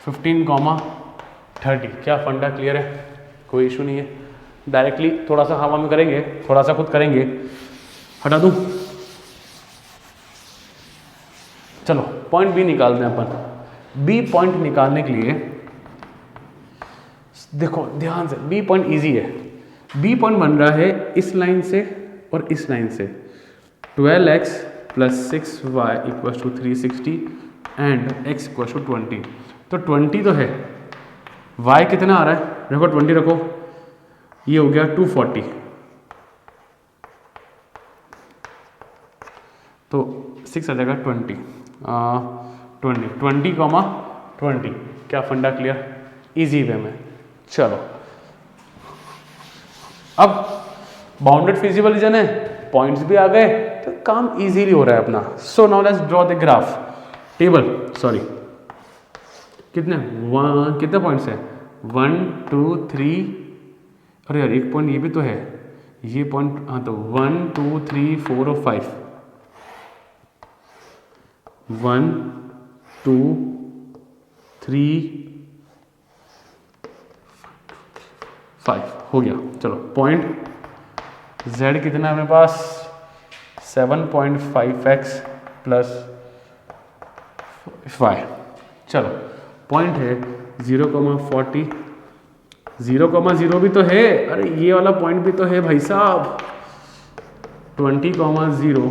15,30। क्या फंडा क्लियर है? कोई इशू नहीं है। डायरेक्टली थोड़ा सा हवा में करेंगे, थोड़ा सा खुद करेंगे, हटा दूँ। चलो पॉइंट बी निकालते हैं अपन। बी पॉइंट निकालने के लिए देखो ध्यान से, बी पॉइंट इजी है। बी पॉइंट बन रहा है इस लाइन से और इस लाइन से, 12x plus 6y equal to 360 and x equal to 20। तो 20 तो है, y कितना आ रहा है? रखो 20 रखो, ये हो गया 240। तो 6 आ जाएगा 20, 20, क्या फंडा क्लियर? इजी वे में। चलो अब बाउंडेड फिजिबल रीजन है, पॉइंट्स भी आ गए, तो काम इजीली हो रहा है अपना। So now let's draw the graph table. Sorry कितने पॉइंट्स है? 1 2 3, अरे यार एक पॉइंट ये भी तो है, ये पॉइंट, हाँ तो 1 2 3 4 और 5, 1 2 3 5 हो गया। चलो पॉइंट z कितना है मेरे पास? 7.5x plus y। चलो पॉइंट है 0,40, 0,0 भी तो है, अरे ये वाला पॉइंट भी तो है भाई साहब। 20,0,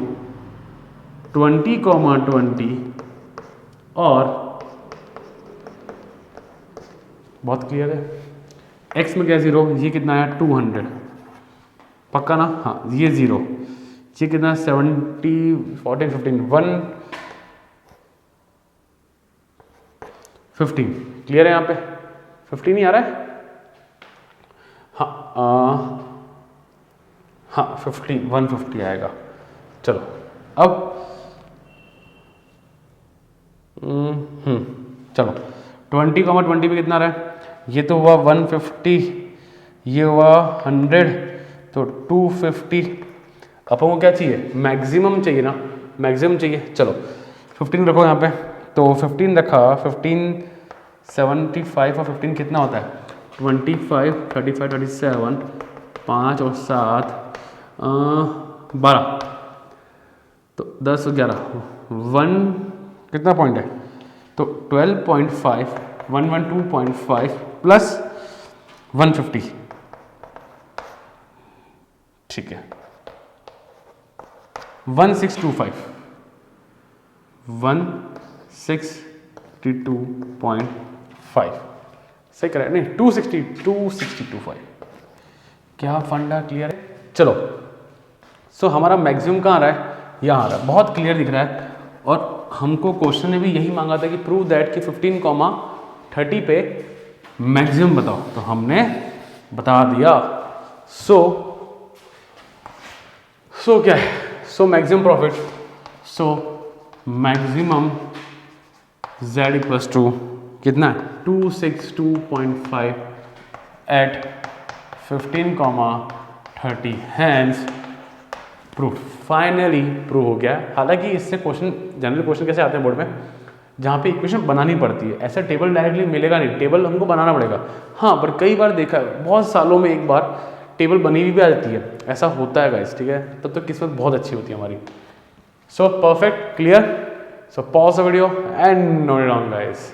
20,20 और बहुत क्लियर है। x में क्या 0? ये कितना है? 200, पक्का ना? हाँ ये 0, ये कितना? 70, 14, 15, 115। क्लियर है यहाँ पे? 15 नहीं आ रहा है? हाँ 150 आएगा। चलो अब चलो 20,20 पे कितना आ रहा है? ये तो हुआ 150, ये हुआ 100, तो 250। अपन को क्या चाहिए? मैक्सिमम चाहिए ना, मैक्सिमम चाहिए। चलो 15 रखो यहाँ पे, तो 15 रखा, 15 75 और 15 कितना होता है? 25, 35, 37, 5 और 7 12, तो 10 और 11, 1 कितना पॉइंट है? तो 12.5, 112.5 प्लस 150, ठीक है 1625, 162.5 सही करें? नहीं 262.5। क्या फंडा क्लियर है? चलो सो हमारा मैक्सिमम कहाँ आ रहा है? यहाँ आ रहा है, बहुत क्लियर दिख रहा है। और हमको क्वेश्चन ने भी यही मांगा था कि प्रूव दैट कि 15,30 पे मैक्सिमम बताओ, तो हमने बता दिया। सो क्या है? So maximum profit, so maximum z equals to कितना है? 262.5 at 15,30, hence proof. Finally prove हो गया। हालांकि इससे क्वेश्चन, जनरल क्वेश्चन कैसे आते हैं बोर्ड में, जहाँ पे इक्वेशन बनानी पड़ती है, ऐसा टेबल डायरेक्टली मिलेगा नहीं, टेबल हमको बनाना पड़ेगा। हाँ पर कई बार देखा है, बहुत सालों में एक बार टेबल बनी हुई भी आ जाती है, ऐसा होता है गाइस, ठीक है? तब तो किस्मत बहुत अच्छी होती है हमारी। So perfect, clear. So pause the video and note it down guys.